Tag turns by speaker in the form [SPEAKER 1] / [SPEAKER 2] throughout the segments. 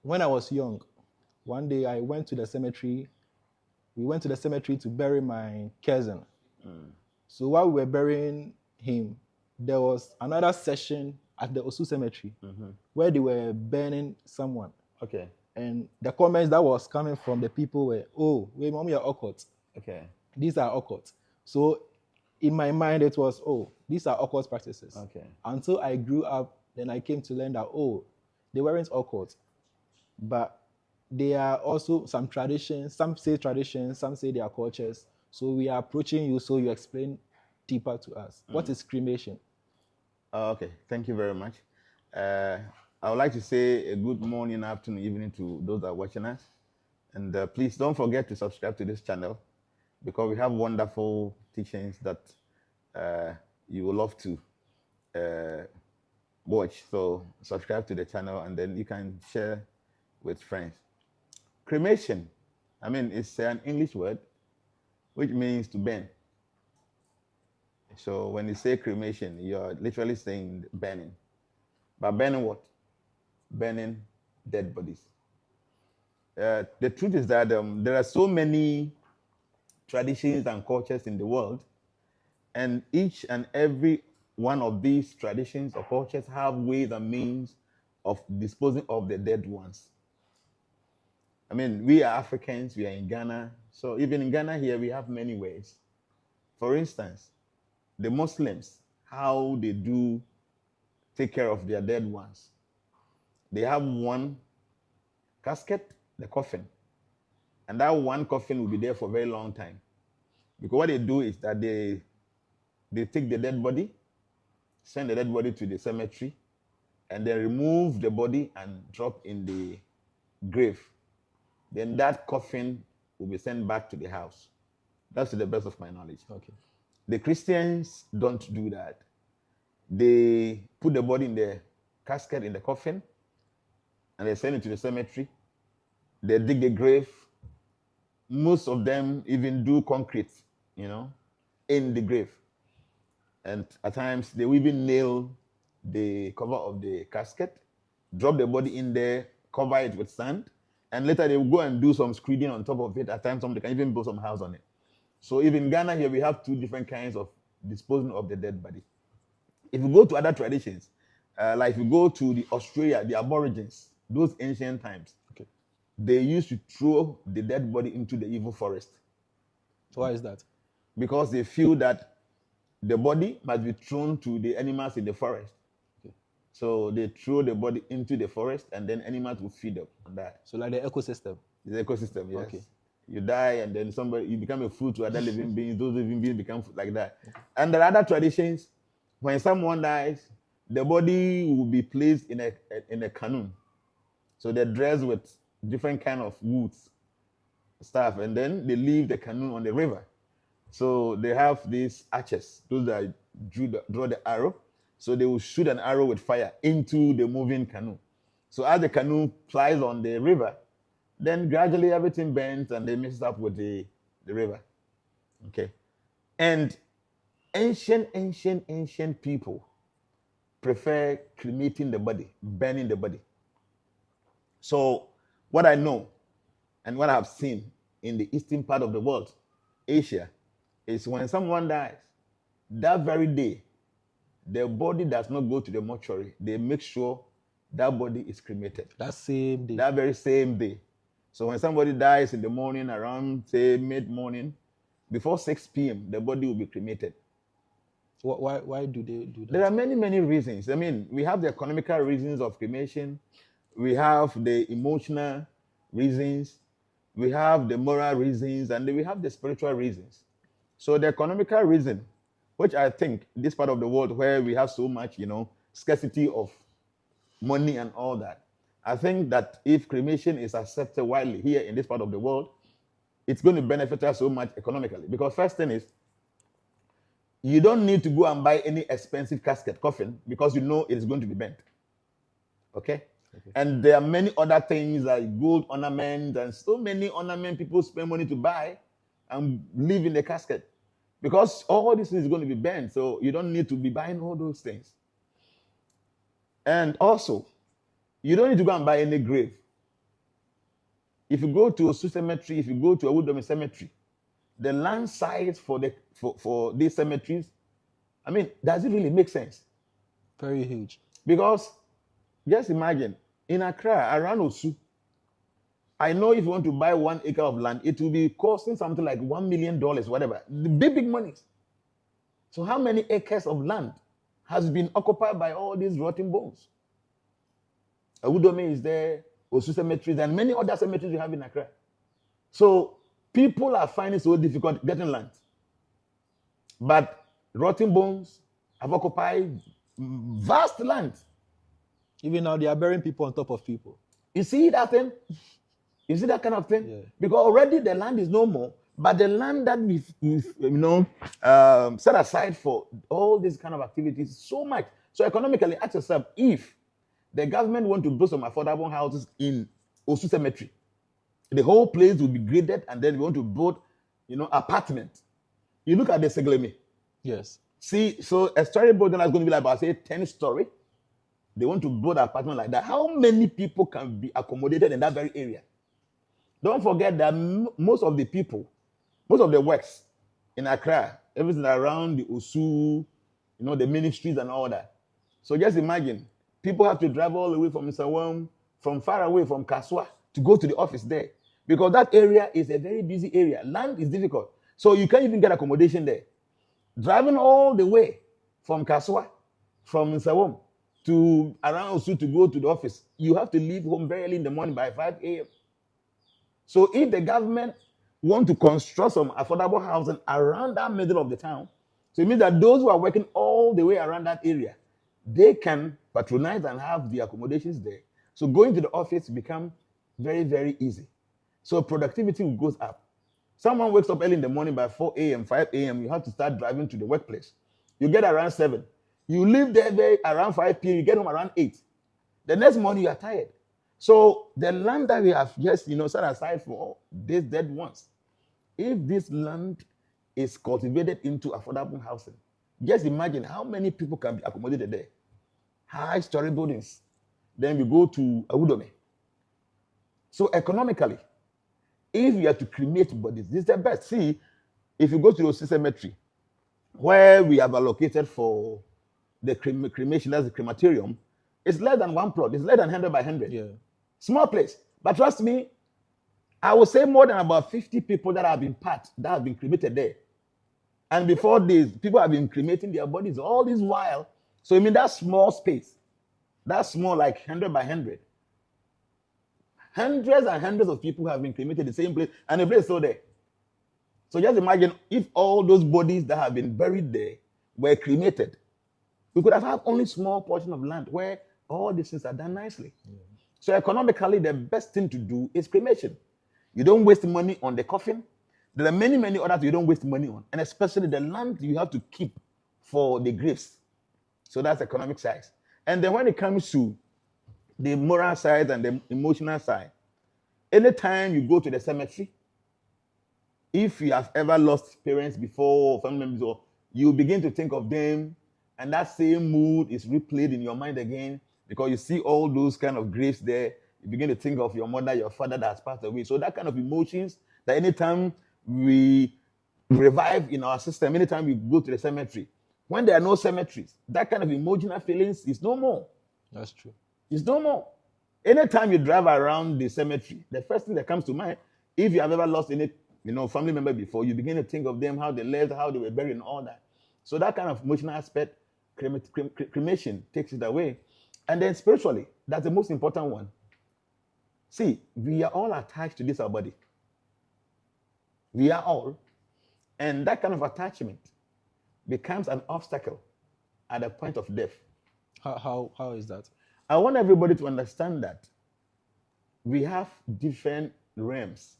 [SPEAKER 1] when I was young, one day I went to the cemetery. We went to the cemetery to bury my cousin. So while we were burying him, there was another session at the Osu cemetery where they were burning someone.
[SPEAKER 2] Okay.
[SPEAKER 1] And the comments that was coming from the people were, oh, wait, mommy, are occult.
[SPEAKER 2] Okay.
[SPEAKER 1] These are occult. So in my mind, it was, oh, these are occult practices.
[SPEAKER 2] Okay.
[SPEAKER 1] Until I grew up, then I came to learn that, oh, they weren't occult. But they are also some traditions. Some say traditions, some say they are cultures. So we are approaching you so you explain deeper to us. What is cremation?
[SPEAKER 2] Okay. Thank you very much. I would like to say a good morning, afternoon, evening to those that are watching us. And please don't forget to subscribe to this channel because we have wonderful teachings that you will love to watch. So subscribe to the channel and then you can share with friends. Cremation, I mean, it's an English word which means to burn. So when you say cremation, you're literally saying burning. But burning what? Burning dead bodies. The truth is that there are so many traditions and cultures in the world, and each and every one of these traditions or cultures have ways and means of disposing of the dead ones. I mean, we are Africans, we are in Ghana, so even in Ghana here, we have many ways. For instance, the Muslims, how they do take care of their dead ones. They have one casket, the coffin, and that one coffin will be there for a very long time. Because what they do is that they take the dead body, send the dead body to the cemetery, and then remove the body and drop in the grave. Then that coffin will be sent back to the house. That's to the best of my knowledge.
[SPEAKER 1] Okay.
[SPEAKER 2] The Christians don't do that. They put the body in the casket, in the coffin, and they send it to the cemetery. They dig the grave. Most of them even do concrete, in the grave. And at times, they will even nail the cover of the casket, drop the body in there, cover it with sand, and later they will go and do some screeding on top of it. At times, they can even build some house on it. So even in Ghana here, we have two different kinds of disposing of the dead body. If you go to other traditions, like if you go to the Australia, the Aborigines, those ancient times,
[SPEAKER 1] Okay.
[SPEAKER 2] they used to throw the dead body into the evil forest.
[SPEAKER 1] Why is that?
[SPEAKER 2] Because they feel that the body must be thrown to the animals in the forest.
[SPEAKER 1] Okay.
[SPEAKER 2] So they throw the body into the forest and then animals will feed up on that.
[SPEAKER 1] So like the ecosystem.
[SPEAKER 2] The ecosystem, yes.
[SPEAKER 1] Okay.
[SPEAKER 2] You die and then you become a food to other living beings. Those living beings become food like that. Okay. And there are other traditions. When someone dies, the body will be placed in a canoe. So they're dressed with different kind of woods, stuff, and then they leave the canoe on the river. So they have these archers, those that draw the arrow. So they will shoot an arrow with fire into the moving canoe. So as the canoe plies on the river, then gradually everything bends and they mix up with the river. Okay. And ancient people prefer cremating the body, burning the body. So what I know and what I've seen in the eastern part of the world, Asia, is when someone dies, that very day, their body does not go to the mortuary. They make sure that body is cremated.
[SPEAKER 1] That same day.
[SPEAKER 2] That very same day. So when somebody dies in the morning, around, say, mid-morning, before 6 p.m., the body will be cremated.
[SPEAKER 1] Why do they do that?
[SPEAKER 2] There are many reasons. I mean, we have the economical reasons of cremation. We have the emotional reasons. We have the moral reasons. And then we have the spiritual reasons. So the economical reason, which I think this part of the world where we have so much, scarcity of money and all that, I think that if cremation is accepted widely here in this part of the world, it's going to benefit us so much economically. Because first thing is, you don't need to go and buy any expensive casket coffin because you know it is going to be bent. Okay? And there are many other things like gold ornaments and so many ornaments people spend money to buy and leave in the casket. Because all this is going to be bent, so you don't need to be buying all those things. And also, you don't need to go and buy any grave If you go to Osu Cemetery, if you go to Awudome Cemetery, the land size for these cemeteries, I mean, does it really make sense?
[SPEAKER 1] Very huge.
[SPEAKER 2] Because just imagine, in Accra, around Osu, I know if you want to buy 1 acre of land, it will be costing something like $1 million, whatever. The big monies. So how many acres of land has been occupied by all these rotting bones? Awudome is there, Osu cemeteries, and many other cemeteries we have in Accra. So people are finding it so difficult getting land. But rotting bones have occupied vast land.
[SPEAKER 1] Even now, they are burying people on top of people.
[SPEAKER 2] You see that thing? You see that kind of thing?
[SPEAKER 1] Yeah.
[SPEAKER 2] Because already the land is no more, but the land that we've set aside for all these kind of activities, so much. So economically, ask yourself, if the government want to build some affordable houses in Osu Cemetery, the whole place will be graded, and then we want to build, apartments. You look at the Segleme.
[SPEAKER 1] Yes.
[SPEAKER 2] See, so a story building is going to be like about, say, 10-story. They want to build an apartment like that. How many people can be accommodated in that very area? Don't forget that most of the works in Accra, everything around the Osu, the ministries and all that. So just imagine, people have to drive all the way from Isawam, from far away from Kaswa, to go to the office there. Because that area is a very busy area. Land is difficult. So you can't even get accommodation there. Driving all the way from Kaswa, from Isawam, to around Osu to go to the office, you have to leave home very early in the morning by 5 a.m. So if the government want to construct some affordable housing around that middle of the town, so it means that those who are working all the way around that area, they can patronize and have the accommodations there. So going to the office become very, very easy. So productivity goes up. Someone wakes up early in the morning by 4 a.m., 5 a.m., you have to start driving to the workplace. You get around 7. You leave there around 5 p.m., you get home around 8. The next morning, you are tired. So the land that we have just, set aside for all these dead ones, if this land is cultivated into affordable housing, just imagine how many people can be accommodated there. High-story buildings. Then we go to Awudome. So economically, if you have to cremate bodies, this is the best. See, if you go to the Osu Cemetery, where we have allocated for the cremation, that's the crematorium, it's less than one plot. It's less than 100 by 100.
[SPEAKER 1] Yeah.
[SPEAKER 2] Small place. But trust me, I would say more than about 50 people that have been cremated there. And before this, people have been cremating their bodies all this while. So I mean, that small space, that's small, like 100 by 100. Hundreds and hundreds of people have been cremated in the same place, and the place is still there. So just imagine if all those bodies that have been buried there were cremated. We could have had only small portion of land where all these things are done nicely. Yeah. So economically, the best thing to do is cremation. You don't waste money on the coffin. There are many, many others you don't waste money on, and especially the land you have to keep for the graves. So that's economic side. And then when it comes to the moral side and the emotional side, anytime you go to the cemetery, if you have ever lost parents before or family members, you begin to think of them, and that same mood is replayed in your mind again because you see all those kind of graves there. You begin to think of your mother, your father that has passed away. So that kind of emotions that anytime we revive in our system, anytime we go to the cemetery, when there are no cemeteries, that kind of emotional feelings is no more.
[SPEAKER 1] That's true.
[SPEAKER 2] It's no more. Anytime you drive around the cemetery, the first thing that comes to mind, if you have ever lost any family member before, you begin to think of them, how they lived, how they were buried, and all that. So that kind of emotional aspect, cremation takes it away. And then spiritually, that's the most important one. See, we are all attached to this our body. We are all. And that kind of attachment becomes an obstacle at the point of death.
[SPEAKER 1] How is that?
[SPEAKER 2] I want everybody to understand that we have different realms.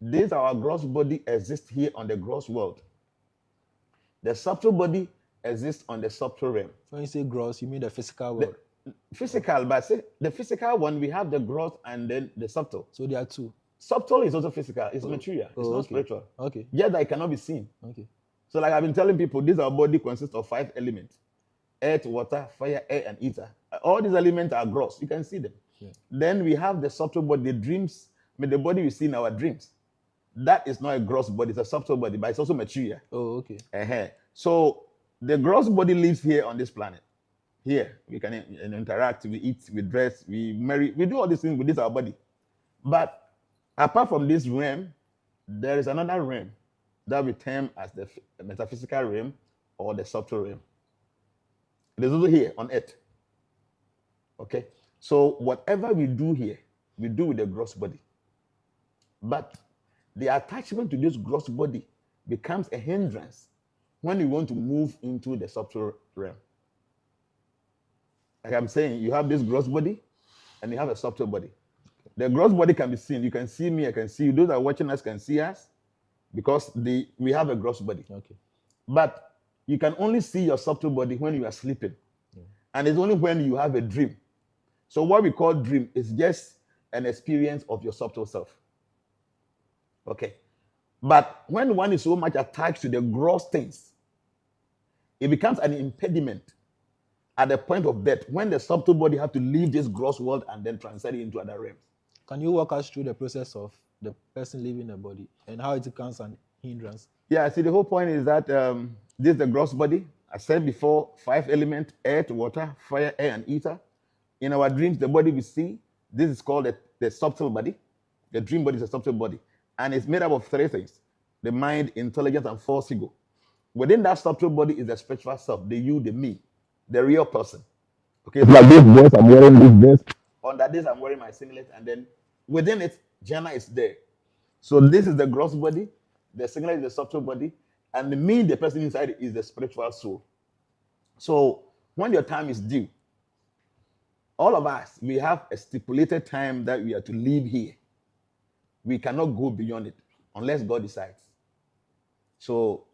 [SPEAKER 2] This our gross body exists here on the gross world. The subtle body exists on the subtle realm.
[SPEAKER 1] When you say gross, you mean the physical world?
[SPEAKER 2] The physical one, we have the gross and then the subtle.
[SPEAKER 1] So there are two.
[SPEAKER 2] Subtle is also physical. It's material. It's not spiritual.
[SPEAKER 1] Okay.
[SPEAKER 2] Yet that it cannot be seen.
[SPEAKER 1] Okay.
[SPEAKER 2] So like I've been telling people, this our body consists of 5 elements. Earth, water, fire, air, and ether. All these elements are gross. You can see them.
[SPEAKER 1] Yeah.
[SPEAKER 2] Then we have the subtle body, the dreams, the body we see in our dreams. That is not a gross body, it's a subtle body, but it's also material.
[SPEAKER 1] Oh, okay.
[SPEAKER 2] So the gross body lives here on this planet. Here, we can interact, we eat, we dress, we marry, we do all these things with this our body. But apart from this realm, there is another realm that we term as the metaphysical realm or the subtle realm. It is also here on earth. Okay? So whatever we do here, we do with the gross body. But the attachment to this gross body becomes a hindrance when you want to move into the subtle realm. Like I'm saying, you have this gross body and you have a subtle body. The gross body can be seen. You can see me, I can see you. Those that are watching us can see us because we have a gross body.
[SPEAKER 1] Okay.
[SPEAKER 2] But you can only see your subtle body when you are sleeping. Yeah. And it's only when you have a dream. So what we call dream is just an experience of your subtle self. Okay. But when one is so much attached to the gross things, it becomes an impediment at the point of death when the subtle body have to leave this gross world and then transcend into other realms.
[SPEAKER 1] Can you walk us through the process of the person leaving the body and how it becomes an hindrance?
[SPEAKER 2] Yeah, see, the whole point is that this is the gross body. I said before, 5 elements: earth, water, fire, air, and ether. In our dreams, the body we see, this is called the subtle body. The dream body is a subtle body. And it's made up of 3 things: the mind, intelligence, and false ego. Within that subtle body is the spiritual self, the you, the me, the real person. Okay, it's like this dress, I'm wearing this dress. Under this, I'm wearing my singlet. And then within it, Jnana is there. So this is the gross body, the singlet is the subtle body, and the me, the person inside, is the spiritual soul. So when your time is due, all of us, we have a stipulated time that we are to live here. We cannot go beyond it unless God decides. So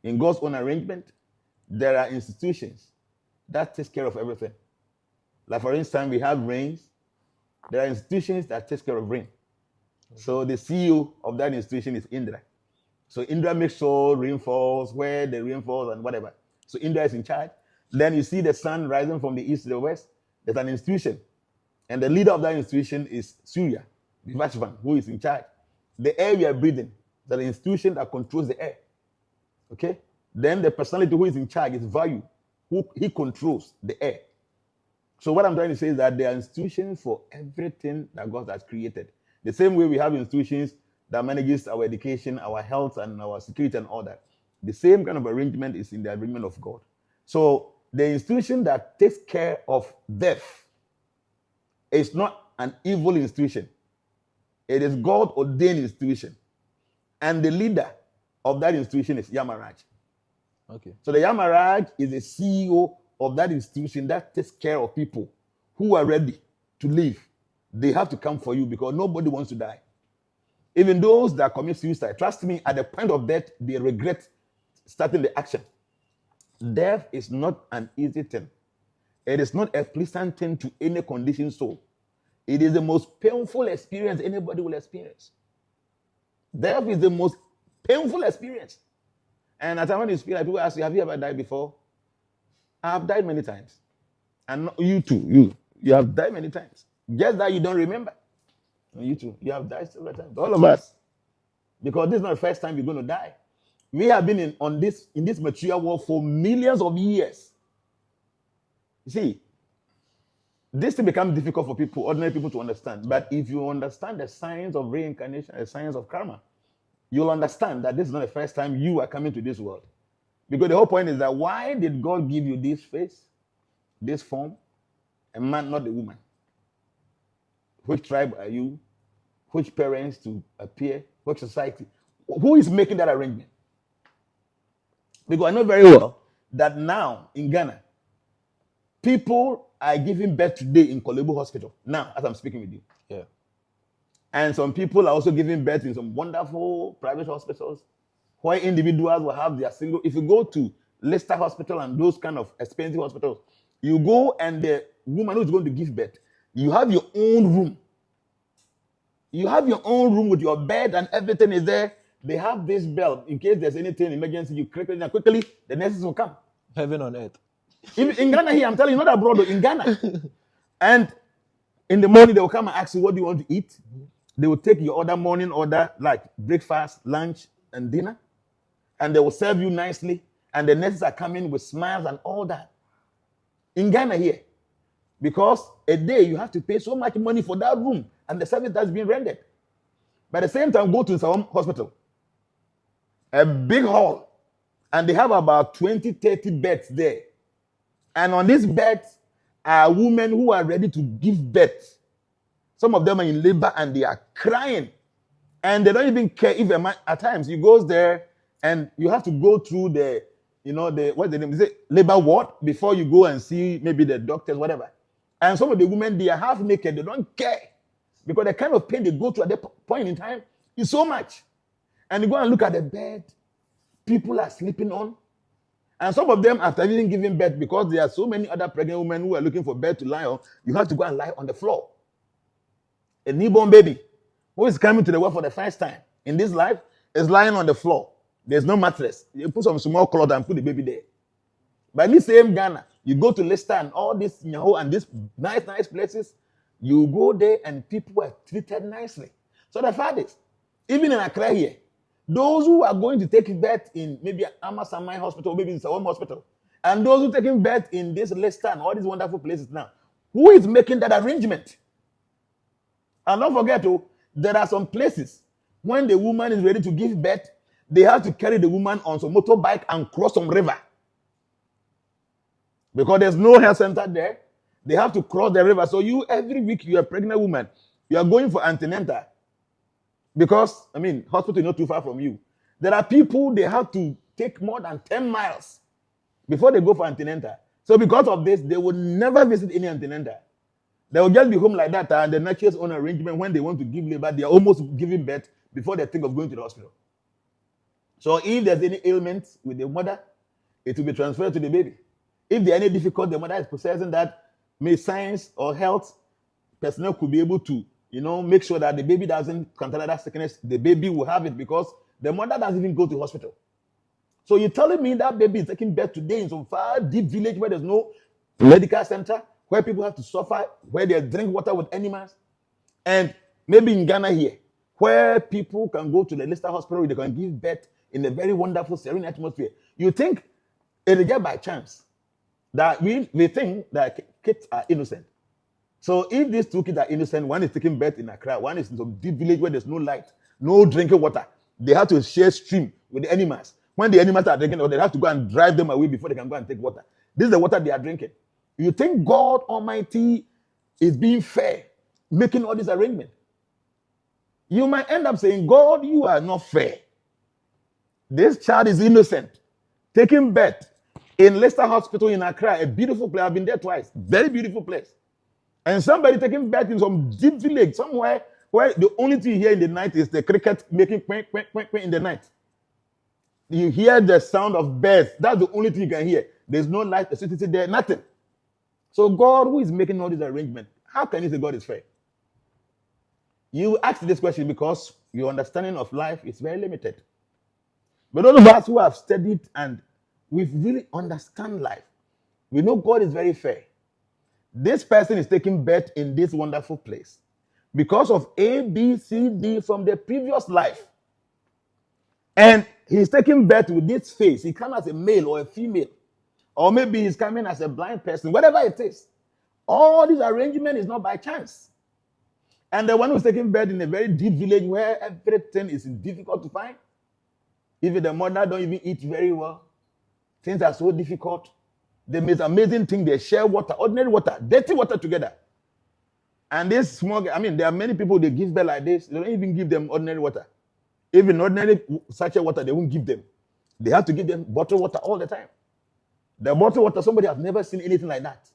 [SPEAKER 2] in God's own arrangement, there are institutions that takes care of everything. Like for instance, we have rains. There are institutions that takes care of rain. Okay. So the CEO of that institution is Indra. So Indra makes sure rain falls where the rain falls and whatever. So Indra is in charge. Then you see the sun rising from the east to the west. There's an institution. And the leader of that institution is Surya, the Vashvan, who is in charge. The air we are breathing, the institution that controls the air. Okay? Then the personality who is in charge is Vayu, he controls the air. So what I'm trying to say is that there are institutions for everything that God has created. The same way we have institutions that manages our education, our health, and our security and all that. The same kind of arrangement is in the arrangement of God. So the institution that takes care of death is not an evil institution. It is God-ordained institution. And the leader of that institution is Yamaraj.
[SPEAKER 1] Okay. So
[SPEAKER 2] the Yamaraj is the CEO of that institution that takes care of people who are ready to live. They have to come for you because nobody wants to die. Even those that commit suicide, trust me, at the point of death, they regret starting the action. Death is not an easy thing. It is not a pleasant thing to any conditioned soul. It is the most painful experience anybody will experience. Death is the most painful experience. And at times when you speak, like people ask you, have you ever died before? I have died many times. And you too, you have died many times. Just that you don't remember. And you too, you have died several times. All of us. Because this is not the first time you're going to die. We have been in this material world for millions of years. You see, this thing becomes difficult for people, ordinary people, to understand. But if you understand the science of reincarnation, the science of karma, you'll understand that this is not the first time you are coming to this world. Because the whole point is that why did God give you this face, this form, a man, not a woman? Which tribe are you? Which parents to appear? Which society? Who is making that arrangement? Because I know very well that now in Ghana, people are giving birth today in Kolebu Hospital. Now, as I'm speaking with you.
[SPEAKER 1] Yeah.
[SPEAKER 2] And some people are also giving birth in some wonderful private hospitals where individuals will have their single. If you go to Leicester Hospital and those kind of expensive hospitals, you go and the woman who is going to give birth, you have your own room. You have your own room with your bed and everything is there. They have this bell in case there's anything emergency. You click it and quickly the nurses will come.
[SPEAKER 1] Heaven on earth.
[SPEAKER 2] In Ghana here, I'm telling you, not abroad, in Ghana. And In the morning, they will come and ask you, what do you want to eat? They will take your morning order, like breakfast, lunch, and dinner, and they will serve you nicely. And the nurses are coming with smiles and all that. In Ghana here, because a day you have to pay so much money for that room and the service that's being rendered. By the same time, go to some hospital, a big hall, and they have about 20, 30 beds there. And on these beds are women who are ready to give birth. Some of them are in labor and they are crying. And they don't even care if a man, at times, he goes there and you have to go through the, what's the name? Is it labor ward before you go and see maybe the doctors, whatever. And some of the women, they are half naked. They don't care because the kind of pain they go through at that point in time is so much. And you go and look at the bed, people are sleeping on. And some of them, after even giving birth, because there are so many other pregnant women who are looking for bed to lie on, you have to go and lie on the floor. A newborn baby who is coming to the world for the first time in this life is lying on the floor. There's no mattress. You put some small cloth and put the baby there. But in this same Ghana, you go to Leicester and all this Nyaho and these nice places, you go there and people are treated nicely. So the fact is, even in Accra here, those who are going to take birth in maybe Amasamai Hospital, maybe in Sawam Hospital, and those who are taking birth in this Leicester and all these wonderful places now, who is making that arrangement? And don't forget, there are some places when the woman is ready to give birth, they have to carry the woman on some motorbike and cross some river. Because there's no health center there, they have to cross the river. So every week, you're a pregnant woman, you are going for antenatal. Because, hospital is not too far from you. There are people, they have to take more than 10 miles before they go for antenatal. So because of this, they will never visit any antenatal. They will just be home like that, and the nature's own arrangement, when they want to give labor, they are almost giving birth before they think of going to the hospital. So if there's any ailment with the mother, it will be transferred to the baby. If there are any difficulty, the mother is possessing that, may science or health personnel could be able to make sure that the baby doesn't contract that sickness. The baby will have it because the mother doesn't even go to hospital. So you're telling me that baby is taking birth today in some far deep village where there's no medical center, where people have to suffer, where they drink water with animals, and maybe in Ghana here, where people can go to the Leicester Hospital where they can give birth in a very wonderful, serene atmosphere. You think it is just by chance that we think that kids are innocent. So if these two kids are innocent, one is taking birth in Accra, one is in some deep village where there's no light, no drinking water. They have to share stream with the animals. When the animals are drinking water, they have to go and drive them away before they can go and take water. This is the water they are drinking. You think God Almighty is being fair, making all this arrangement? You might end up saying, God, you are not fair. This child is innocent, taking birth in Leicester Hospital in Accra, a beautiful place. I've been there twice. Very beautiful place. And somebody taking birth in some deep village, somewhere where the only thing you hear in the night is the cricket making quack, quack, quack, quack in the night. You hear the sound of birds. That's the only thing you can hear. There's no light, electricity there, nothing. So God, who is making all this arrangement, how can you say God is fair? You ask this question because your understanding of life is very limited. But those of us who have studied and we really understand life, we know God is very fair. This person is taking birth in this wonderful place because of A, B, C, D from the previous life. And he's taking birth with this face. He comes as a male or a female. Or maybe he's coming as a blind person. Whatever it is. All this arrangement is not by chance. And the one who's taking birth in a very deep village where everything is difficult to find. Even the mother don't even eat very well. Things are so difficult. The most amazing thing, they share water, ordinary water, dirty water together. And this small, there are many people, they give birth like this. They don't even give them ordinary water. Even ordinary sachet water, they won't give them. They have to give them bottled water all the time. The bottled water, somebody has never seen anything like that.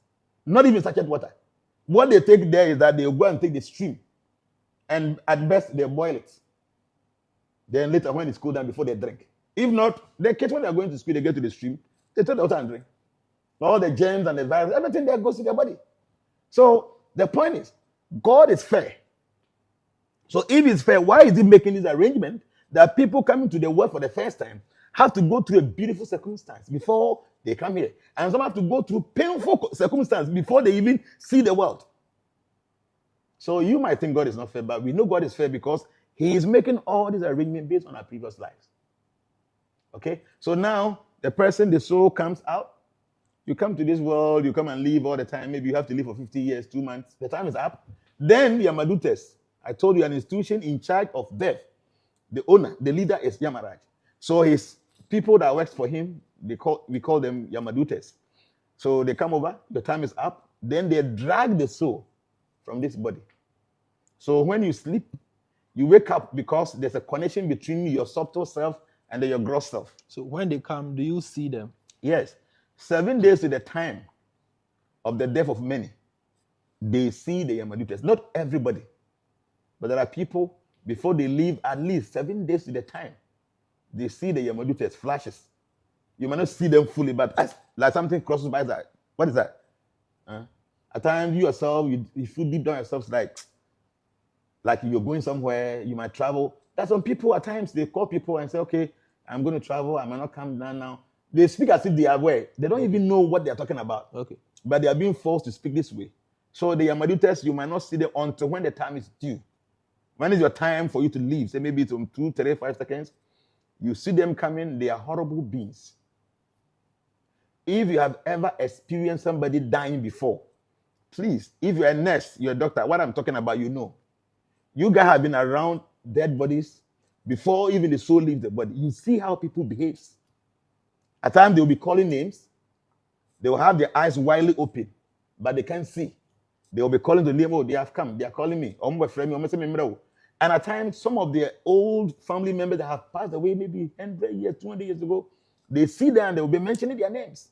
[SPEAKER 2] Not even sachet water. What they take there is that they go and take the stream. And at best, they boil it. Then later, when it's cooled down, before they drink. If not, the kids, when they're going to school, they get to the stream, they take the water and drink. All the germs and the virus, everything there goes to their body. So the point is, God is fair. So if he's fair, why is he making this arrangement that people coming to the world for the first time have to go through a beautiful circumstance before they come here? And some have to go through painful circumstances before they even see the world. So you might think God is not fair, but we know God is fair because He is making all these arrangements based on our previous lives. Okay? So now the soul comes out. You come to this world, you come and live all the time. Maybe you have to live for 50 years, 2 months. The time is up. Then Yamadutes. I told you, an institution in charge of death. The owner, the leader is Yamaraj. So his people that works for him, we call them Yamadutes. So they come over, the time is up. Then they drag the soul from this body. So when you sleep, you wake up because there's a connection between your subtle self and your gross self.
[SPEAKER 1] So when they come, do you see them?
[SPEAKER 2] Yes. 7 days to the time of the death of many, they see the Yamadutes. Not everybody, but there are people, before they leave, at least 7 days to the time, they see the Yamadutes flashes. You might not see them fully, but as like something crosses by that. What is that? At times, you yourself, you feel deep down yourself, like you're going somewhere, you might travel. That's when people, at times, they call people and say, okay, I'm going to travel, I might not come down now. They speak as if they are aware. They don't even know what they're talking about.
[SPEAKER 1] Okay.
[SPEAKER 2] But they are being forced to speak this way. So the Yamadutes, you might not see them until when the time is due. When is your time for you to leave? Say maybe it's 2, 3, 5 seconds. You see them coming, they are horrible beings. If you have ever experienced somebody dying before, please, if you're a nurse, you're a doctor, what I'm talking about, you know. You guys have been around dead bodies before even the soul leaves the body. You see how people behave. At times, they will be calling names. They will have their eyes widely open, but they can't see. They will be calling the name, oh, they have come. They are calling me. And at times, some of their old family members that have passed away maybe 100 years, 200 years ago, they see them and they will be mentioning their names.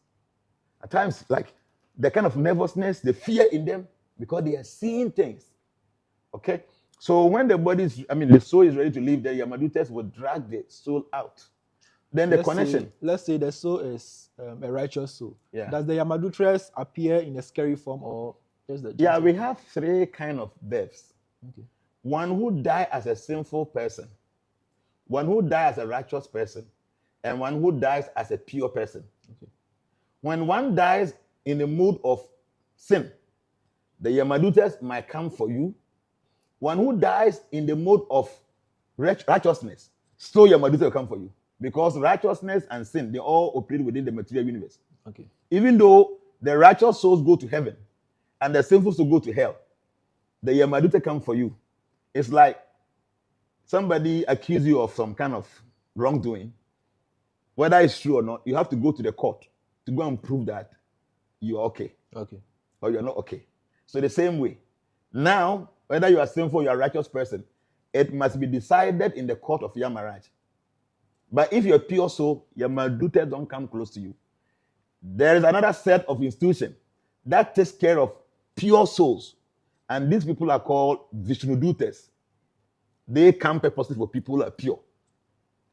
[SPEAKER 2] At times, like the kind of nervousness, the fear in them, because they are seeing things. Okay? So when the soul is ready to leave, the Yamadutes will drag the soul out. Then the connection.
[SPEAKER 1] Let's say the soul is a righteous soul.
[SPEAKER 2] Yeah.
[SPEAKER 1] Does the Yamadutes appear in a scary form or just the?
[SPEAKER 2] Yeah, we have 3 kind of deaths.
[SPEAKER 1] Okay.
[SPEAKER 2] One who dies as a sinful person, one who dies as a righteous person, and one who dies as a pure person.
[SPEAKER 1] Okay.
[SPEAKER 2] When one dies in the mood of sin, the Yamadutes might come for you. One who dies in the mode of righteousness, so Yamadutes will come for you. Because righteousness and sin, they all operate within the material universe.
[SPEAKER 1] Okay.
[SPEAKER 2] Even though the righteous souls go to heaven and the sinful souls go to hell, the Yamadute come for you. It's like somebody accuse you of some kind of wrongdoing. Whether it's true or not, you have to go to the court to go and prove that you're okay.
[SPEAKER 1] Okay.
[SPEAKER 2] Or you're not okay. So the same way. Now, whether you are sinful or you're a righteous person, it must be decided in the court of Yamaraj. But if you're a pure soul, Yamadutes don't come close to you. There is another set of institution that takes care of pure souls. And these people are called Vishnudutes. They come purposely for people who are pure.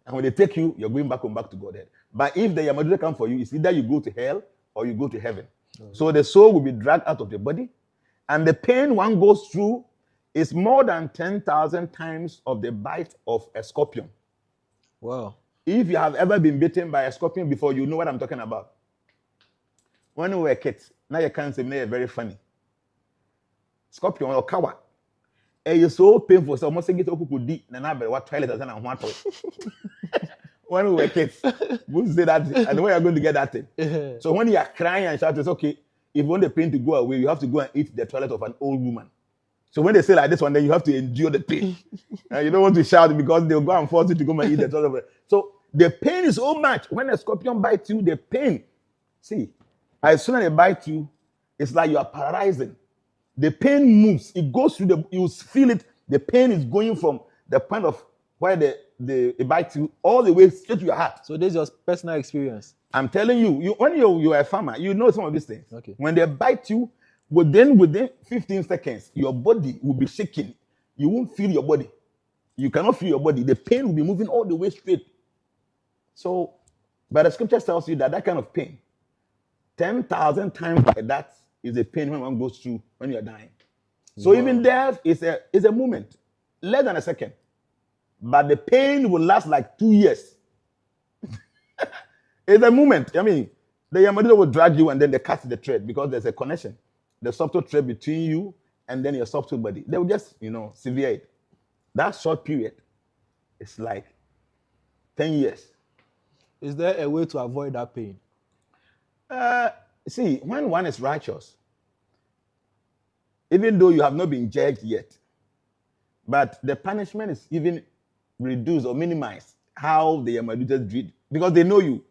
[SPEAKER 2] And when they take you, you're going back to Godhead. But if the Yamadute come for you, it's either you go to hell or you go to heaven. Mm-hmm. So the soul will be dragged out of the body. And the pain one goes through is more than 10,000 times of the bite of a scorpion.
[SPEAKER 1] Wow.
[SPEAKER 2] If you have ever been bitten by a scorpion before, you know what I'm talking about. When we were kids, now you can't say, now you're very funny. Scorpion or kawa. And you're so painful, so almost get up to what toilet and what when we were kids, we say that, and when you're going to get that thing. So when you are crying and shouting, it's okay. If you want the pain to go away, you have to go and eat the toilet of an old woman. So when they say like this one, then you have to endure the pain. You don't want to shout because they'll go and force you to go and eat the toilet. So the pain is so much. When a scorpion bites you, the pain. See, as soon as they bite you, it's like you are paralyzing. The pain moves. It goes through you feel it. The pain is going from the point of where it bites you all the way straight to your heart.
[SPEAKER 1] So this is your personal experience.
[SPEAKER 2] I'm telling you, when you're a farmer, you know some of these things.
[SPEAKER 1] Okay.
[SPEAKER 2] When they bite you, within 15 seconds, your body will be shaking. You won't feel your body. You cannot feel your body. The pain will be moving all the way straight. So, but the scripture tells you that kind of pain, 10,000 times like that is the pain when one goes through when you're dying. So even death is a moment, less than a second. But the pain will last like 2 years. It's a moment. I mean, the Yamadute will drag you and then they cut the thread because there's a connection. The subtle thread between you and then your software body. They will just, severe it. That short period is like 10 years.
[SPEAKER 1] Is there a way to avoid that pain?
[SPEAKER 2] See, when one is righteous, even though you have not been judged yet, but the punishment is even reduced or minimized how the Yamadutas treat, because they know you.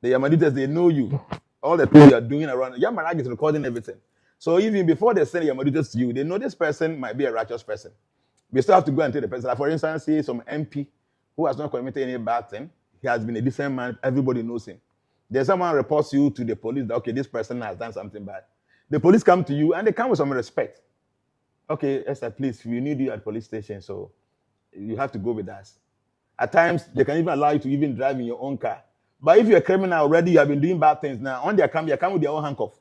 [SPEAKER 2] The Yamadutas, they know you. All the things you are doing around, Yamarag is recording everything. So even before they send Yamadutas to you, they know this person might be a righteous person. We still have to go and tell the person. Like for instance, say some MP who has not committed any bad thing, he has been a decent man, everybody knows him. There's someone reports you to the police that, okay, this person has done something bad. The police come to you and they come with some respect. Okay, Esther, please, we need you at police station, so you have to go with us. At times, they can even allow you to even drive in your own car. But if you're a criminal already, you have been doing bad things now, on their come, they come with their own handcuff.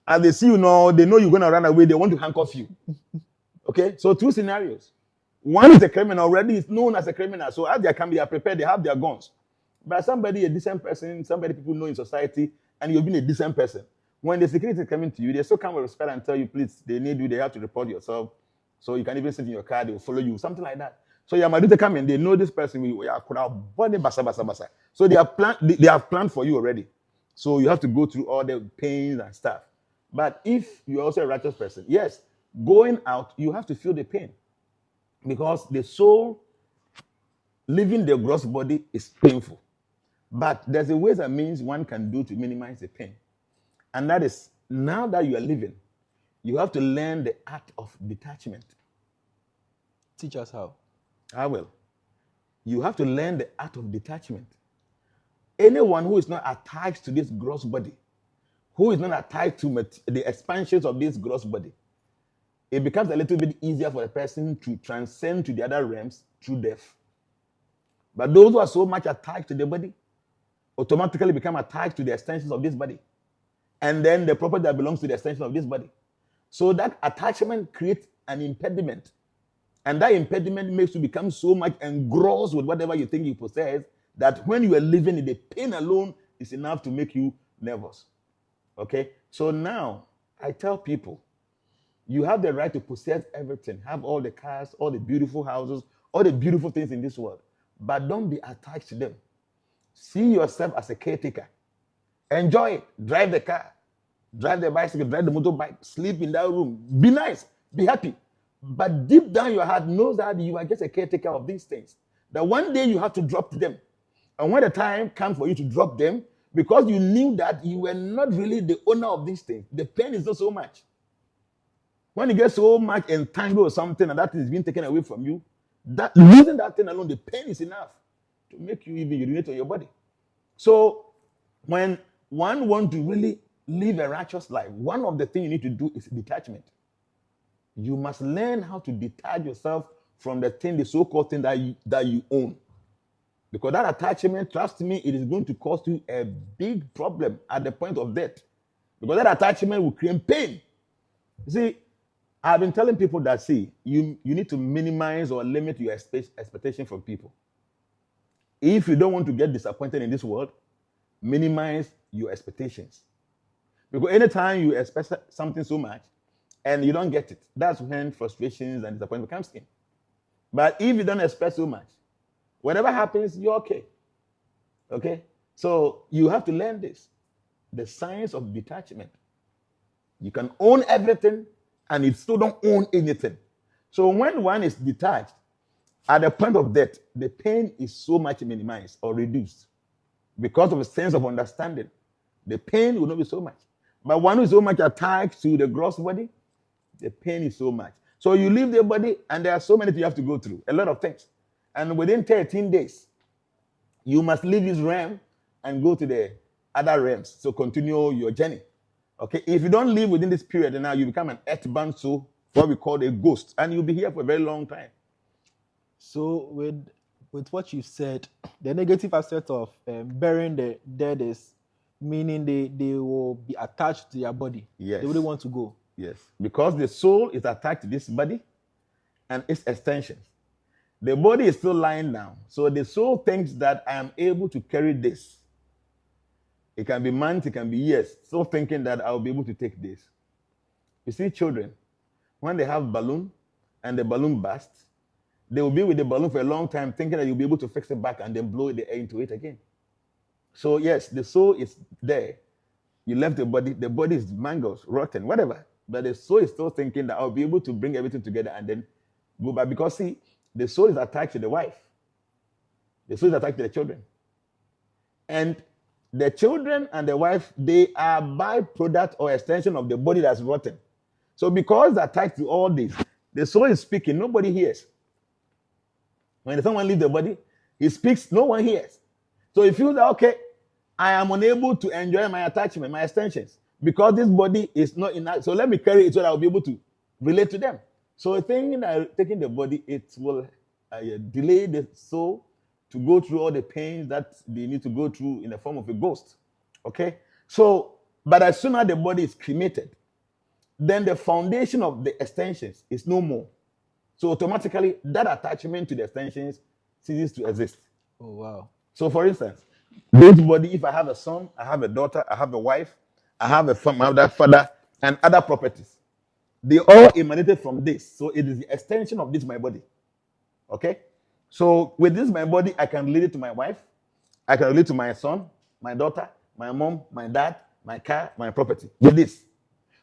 [SPEAKER 2] As they see you now, they know you're going to run away, they want to handcuff you. Okay, so two scenarios. One is a criminal already, is known as a criminal, so as they come, they are prepared, they have their guns. But somebody, a decent person, somebody people know in society, and you've been a decent person. When the security is coming to you, they still come with respect and tell you, please, they need you, they have to report yourself. So you can even sit in your car, they will follow you, something like that. So Yamadute come in, they know this person, we are body basa. So they have planned for you already. So you have to go through all the pains and stuff. But if you're also a righteous person, yes, going out, you have to feel the pain. Because the soul leaving the gross body is painful. But there's a ways and means one can do to minimize the pain. And that is, now that you are living, you have to learn the art of detachment.
[SPEAKER 1] Teach us how.
[SPEAKER 2] I will. You have to learn the art of detachment. Anyone who is not attached to this gross body, who is not attached to the expansions of this gross body, it becomes a little bit easier for a person to transcend to the other realms through death. But those who are so much attached to the body automatically become attached to the extensions of this body. And then the property that belongs to the extension of this body. So that attachment creates an impediment. And that impediment makes you become so much engrossed with whatever you think you possess that when you are living in the pain alone is enough to make you nervous. Okay? So now, I tell people, you have the right to possess everything, have all the cars, all the beautiful houses, all the beautiful things in this world. But don't be attached to them. See yourself as a caretaker. Enjoy it. Drive the car. Drive the bicycle. Drive the motorbike. Sleep in that room. Be nice. Be happy. But deep down your heart knows that you are just a caretaker of these things. That one day you have to drop them. And when the time comes for you to drop them, because you knew that you were not really the owner of these things, the pain is not so much. When you get so much entangled with something and that thing is being taken away from you, that losing that thing alone, the pain is enough to make you even urinate on your body. So when one wants to really live a righteous life, one of the things you need to do is detachment. You must learn how to detach yourself from the thing, the so-called thing that you own. Because that attachment, trust me, it is going to cause you a big problem at the point of death. Because that attachment will create pain. See, I've been telling people that, see, you need to minimize or limit your expectation from people. If you don't want to get disappointed in this world, minimize your expectations. Because anytime you expect something so much and you don't get it, that's when frustrations and disappointment comes in. But if you don't expect so much, whatever happens, you're okay. Okay? So you have to learn this. The science of detachment. You can own everything and you still don't own anything. So when one is detached, at the point of death, the pain is so much minimized or reduced because of a sense of understanding. The pain will not be so much. But one who is so much attached to the gross body, the pain is so much. So you leave the body and there are so many things you have to go through, a lot of things. And within 13 days, you must leave this realm and go to the other realms. So continue your journey. Okay, if you don't live within this period, then now you become an earthbound soul, what we call a ghost, and you'll be here for a very long time.
[SPEAKER 1] So with what you said, the negative aspect of burying the dead is meaning they will be attached to their body.
[SPEAKER 2] Yes.
[SPEAKER 1] They wouldn't want to go.
[SPEAKER 2] Yes, because the soul is attached to this body and its extensions. The body is still lying down. So the soul thinks that I am able to carry this. It can be months, it can be years, still thinking that I'll be able to take this. You see, children, when they have balloon and the balloon bursts, they will be with the balloon for a long time thinking that you'll be able to fix it back and then blow the air into it again. So yes, the soul is there. You left the body is mangled, rotten, whatever. But the soul is still thinking that I'll be able to bring everything together and then go back. Because see, the soul is attached to the wife. The soul is attached to the children. And the children and the wife, they are byproduct or extension of the body that's rotten. So because they're attached to all this, the soul is speaking, nobody hears. When someone leaves the body, he speaks, no one hears. So he feels that, okay, I am unable to enjoy my attachment, my extensions, because this body is not enough. So let me carry it so that I'll be able to relate to them. So thinking that taking the body, it will delay the soul to go through all the pains that they need to go through in the form of a ghost. Okay? So, but as soon as the body is cremated, then the foundation of the extensions is no more. So automatically, that attachment to the extensions ceases to exist.
[SPEAKER 1] Oh, wow.
[SPEAKER 2] So for instance, this body, if I have a son, I have a daughter, I have a wife, I have a mother, father, and other properties, they all emanated from this. So it is the extension of this, my body. Okay? So with this, my body, I can relate it to my wife, I can relate to my son, my daughter, my mom, my dad, my car, my property. With this.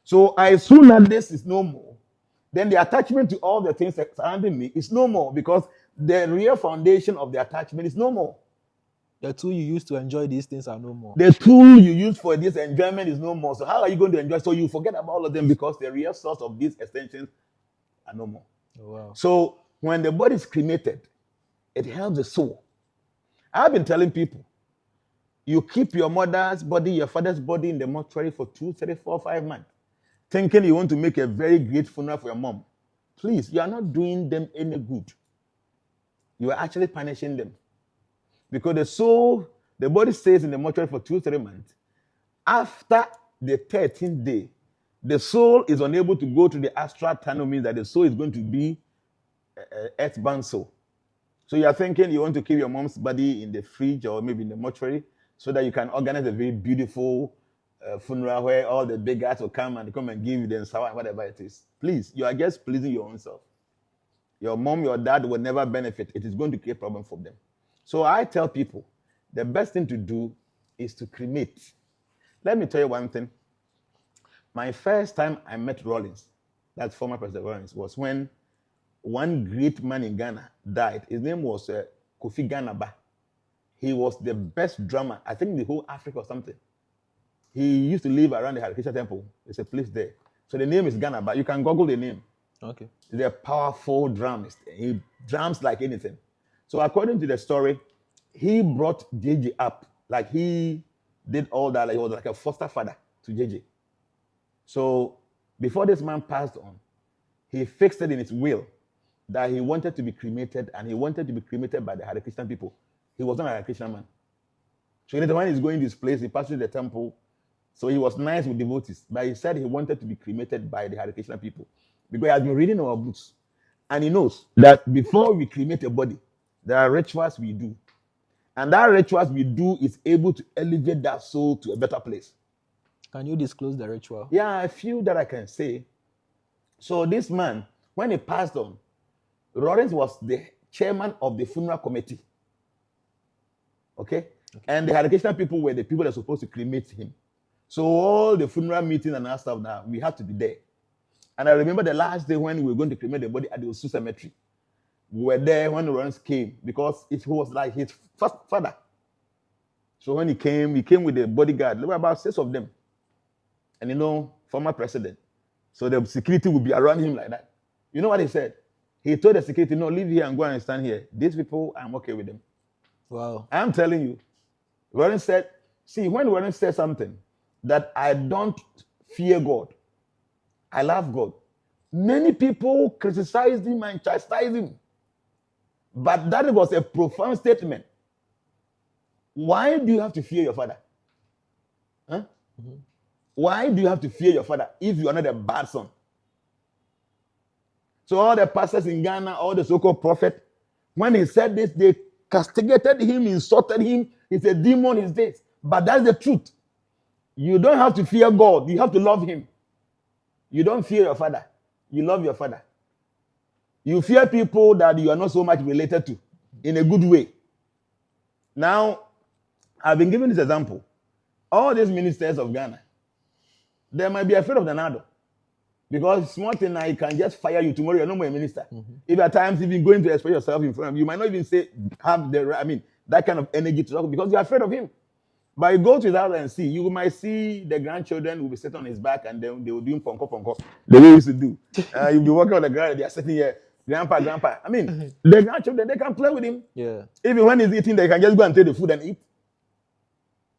[SPEAKER 2] So as soon as this is no more, then the attachment to all the things surrounding me is no more, because the real foundation of the attachment is no more.
[SPEAKER 1] The tool you use to enjoy these things are no more.
[SPEAKER 2] The tool you use for this enjoyment is no more. So how are you going to enjoy? So you forget about all of them because the real source of these extensions are no more.
[SPEAKER 1] Oh, wow.
[SPEAKER 2] So when the body is cremated, it helps the soul. I've been telling people, you keep your mother's body, your father's body in the mortuary for 2, 3, 4, 5 months, thinking you want to make a very great funeral for your mom. Please, you are not doing them any good. You are actually punishing them. Because the soul, the body stays in the mortuary for 2, 3 months. After the 13th day, the soul is unable to go to the astral tunnel, means that the soul is going to be an earthbound soul. So you are thinking you want to keep your mom's body in the fridge or maybe in the mortuary so that you can organize a very beautiful funeral where all the big guys will come and give you the sour, whatever it is. Please, you are just pleasing your own self. Your mom, your dad will never benefit. It is going to create a problem for them. So I tell people, the best thing to do is to cremate. Let me tell you one thing. My first time I met Rollins, that's former President Rollins, was when one great man in Ghana died. His name was Kofi Ganaba. He was the best drummer, I think, in the whole Africa or something. He used to live around the Hare Krishna temple. There's a place there. So the name is Ganaba. You can Google the name.
[SPEAKER 1] Okay.
[SPEAKER 2] He's a powerful drummer. He drums like anything. So according to the story, he brought JJ up. Like he did all that. Like he was like a foster father to JJ. So before this man passed on, he fixed it in his will that he wanted to be cremated, and he wanted to be cremated by the Hare Krishna people. He was not a Hare Krishna man. So when he's going to this place, he passed through the temple. So he was nice with devotees, but he said he wanted to be cremated by the Hare Krishna people because he has been reading our books, and he knows that before we cremate a body, there are rituals we do. And that rituals we do is able to elevate that soul to a better place.
[SPEAKER 1] Can you disclose the ritual?
[SPEAKER 2] Yeah, a few that I can say. So this man, when he passed on, Lawrence was the chairman of the funeral committee. Okay? And the Hare Krishna people were the people that were supposed to cremate him. So all the funeral meetings and all stuff now, we had to be there. And I remember the last day when we were going to cremate the body at the Osu cemetery. We were there when Lawrence came because it was like his first father. So when he came with the bodyguard. There were about 6 of them. And former president. So the security would be around him like that. You know what he said? He told the security, no, leave here and go and stand here. These people, I'm okay with them.
[SPEAKER 1] Wow.
[SPEAKER 2] I'm telling you. Lawrence said, see, when Lawrence said something, that I don't fear God, I love God, many people criticized him and chastised him. But that was a profound statement. Why do you have to fear your father? Huh? Mm-hmm. Why do you have to fear your father if you are not a bad son? So all the pastors in Ghana, all the so-called prophets, when he said this, they castigated him, insulted him. He's a demon, he's this. But that's the truth. You don't have to fear God. You have to love him. You don't fear your father. you love your father. You fear people that you are not so much related to in a good way. Now, I've been giving this example. All these ministers of Ghana, they might be afraid of the Nado. Because small thing now, he can just fire you tomorrow, you're no more a minister. If at times, if you're going to express yourself in front of him, you might not even have that kind of energy to talk because you're afraid of him. But you go to his house and see, you might see the grandchildren will be sitting on his back and then they will do ponko, the way we used to do. You'll be walking on the ground, they are sitting here, grandpa. The grandchildren, they can play with him.
[SPEAKER 1] Yeah.
[SPEAKER 2] Even when he's eating, they can just go and take the food and eat.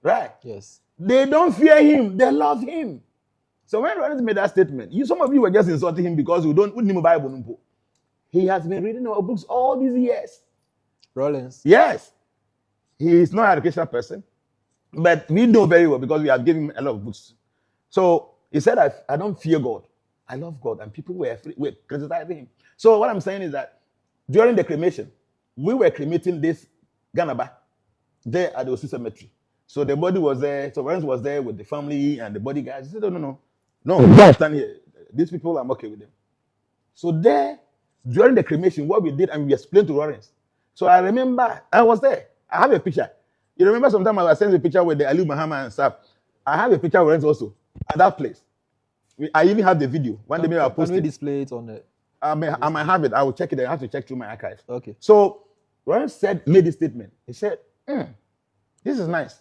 [SPEAKER 2] Right?
[SPEAKER 1] Yes.
[SPEAKER 2] They don't fear him, they love him. So when Rollins made that statement, some of you were just insulting him because you don't know Bible. He has been reading our books all these years.
[SPEAKER 1] Rollins?
[SPEAKER 2] Yes. He is not an educational person, but we know very well because we have given him a lot of books. So he said, I don't fear God. I love God. And people were criticizing him. So what I'm saying is that during the cremation, we were cremating this Ganaba there at the Osu Cemetery. So the body was there. So Rollins was there with the family and the bodyguards. He said, no, don't stand here. These people, I'm okay with them. So there, during the cremation, what we did, and we explained to Rollins. So I remember, I was there. I have a picture. You remember sometime I was sending a picture with the Ali Muhammad and stuff. I have a picture of Rollins also at that place. I even have the video. One day maybe I'll post it.
[SPEAKER 1] Can we display it on the...
[SPEAKER 2] I might have it. I will check it. I have to check through my archive.
[SPEAKER 1] Okay.
[SPEAKER 2] So Rollins made this statement. He said, this is nice.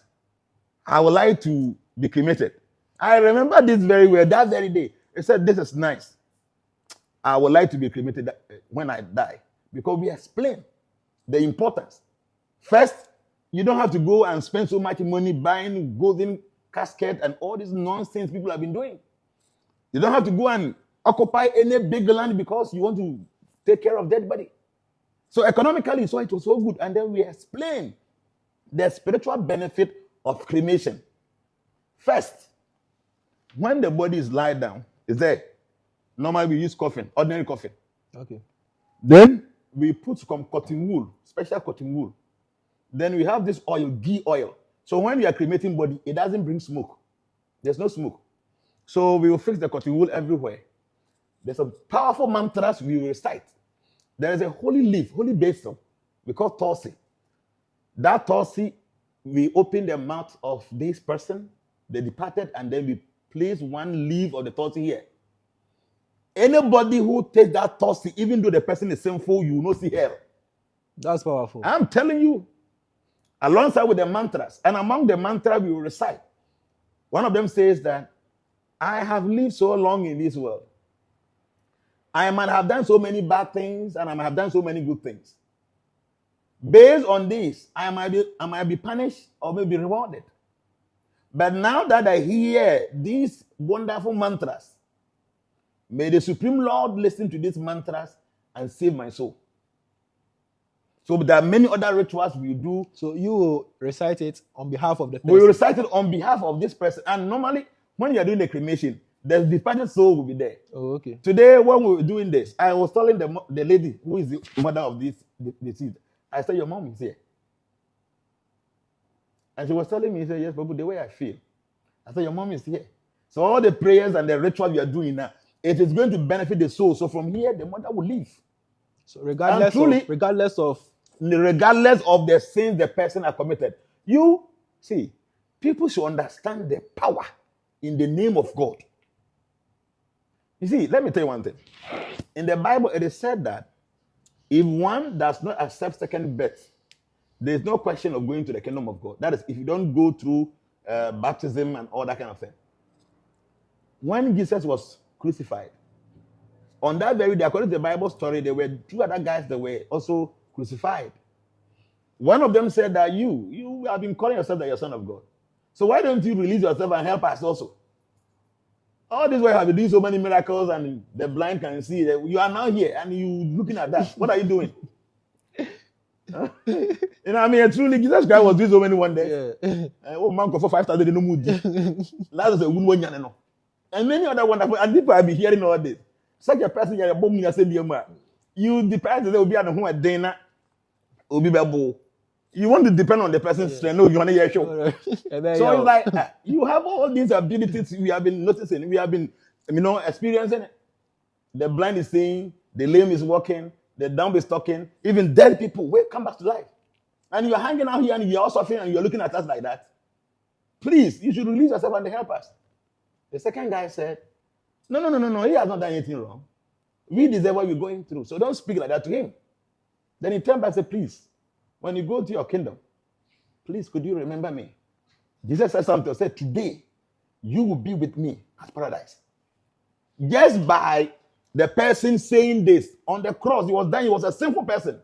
[SPEAKER 2] I would like to be cremated. I remember this very well, that very day. He said, this is nice. I would like to be cremated when I die. Because we explain the importance. First, you don't have to go and spend so much money buying golden casket and all this nonsense people have been doing. You don't have to go and occupy any big land because you want to take care of dead body. So economically, so it was so good. And then we explain the spiritual benefit of cremation. First, when the body is lied down, is there. Normally we use coffin, ordinary coffin.
[SPEAKER 1] Okay.
[SPEAKER 2] Then we put some cotton wool, special cotton wool. Then we have this oil, ghee oil. So when we are cremating body, it doesn't bring smoke. There's no smoke. So we will fix the cotton wool everywhere. There's some powerful mantras we will recite. There is a holy leaf, holy basil, we call Tulsi. That Tulsi, we open the mouth of this person, the departed, and then we place one leaf of the Tulsi here. Anybody who takes that Tulsi, even though the person is sinful, you will not see hell.
[SPEAKER 1] That's powerful.
[SPEAKER 2] I'm telling you. Alongside with the mantras, and among the mantras we will recite. One of them says that, I have lived so long in this world. I might have done so many bad things, and I might have done so many good things. Based on this, I might be punished or maybe rewarded. But now that I hear these wonderful mantras, may the Supreme Lord listen to these mantras and save my soul. So there are many other rituals we do.
[SPEAKER 1] So you will recite it on behalf of the person.
[SPEAKER 2] We will recite it on behalf of this person. And normally, when you are doing the cremation, the departed soul will be there.
[SPEAKER 1] Oh, okay.
[SPEAKER 2] Today, when we were doing this, I was telling the lady who is the mother of this deceased, I said, your mom is here. And she was telling me, she said, yes, but the way I feel. I said, your mom is here. So all the prayers and the rituals we are doing now, it is going to benefit the soul. So from here, the mother will leave.
[SPEAKER 1] So regardless of
[SPEAKER 2] the sins the person has committed. You see, people should understand the power in the name of God. You see, let me tell you one thing. In the Bible, it is said that if one does not accept second birth, there is no question of going to the kingdom of God. That is, if you don't go through baptism and all that kind of thing. When Jesus was crucified, on that very day, according to the Bible story, there were two other guys that were also crucified. One of them said that you have been calling yourself that you're son of God. So why don't you release yourself and help us also? All this way have been doing so many miracles and the blind can see. You are now here and you looking at that. What are you doing? Truly, Jesus Christ was doing so many wonders. Oh, man, for 5,000, no mood. Lazarus a good one, and many other wonderful. And people have been hearing all this. Such a person, you're a bomb, you depend on the home at Dana, you want to depend on the person's strength. No, you want to hear show. So it's like you have all these abilities we have been noticing, we have been, experiencing it. The blind is seeing, the lame is walking, the dumb is talking, even dead people will come back to life. And you're hanging out here and you're all suffering and you're looking at us like that. Please, you should release yourself and help us. The second guy said, no, he has not done anything wrong. We deserve what we're going through, so don't speak like that to him. Then he turned back and said, please, when you go to your kingdom, please, could you remember me? Jesus said something, said, today, you will be with me at paradise. Just by the person saying this on the cross, he was a sinful person.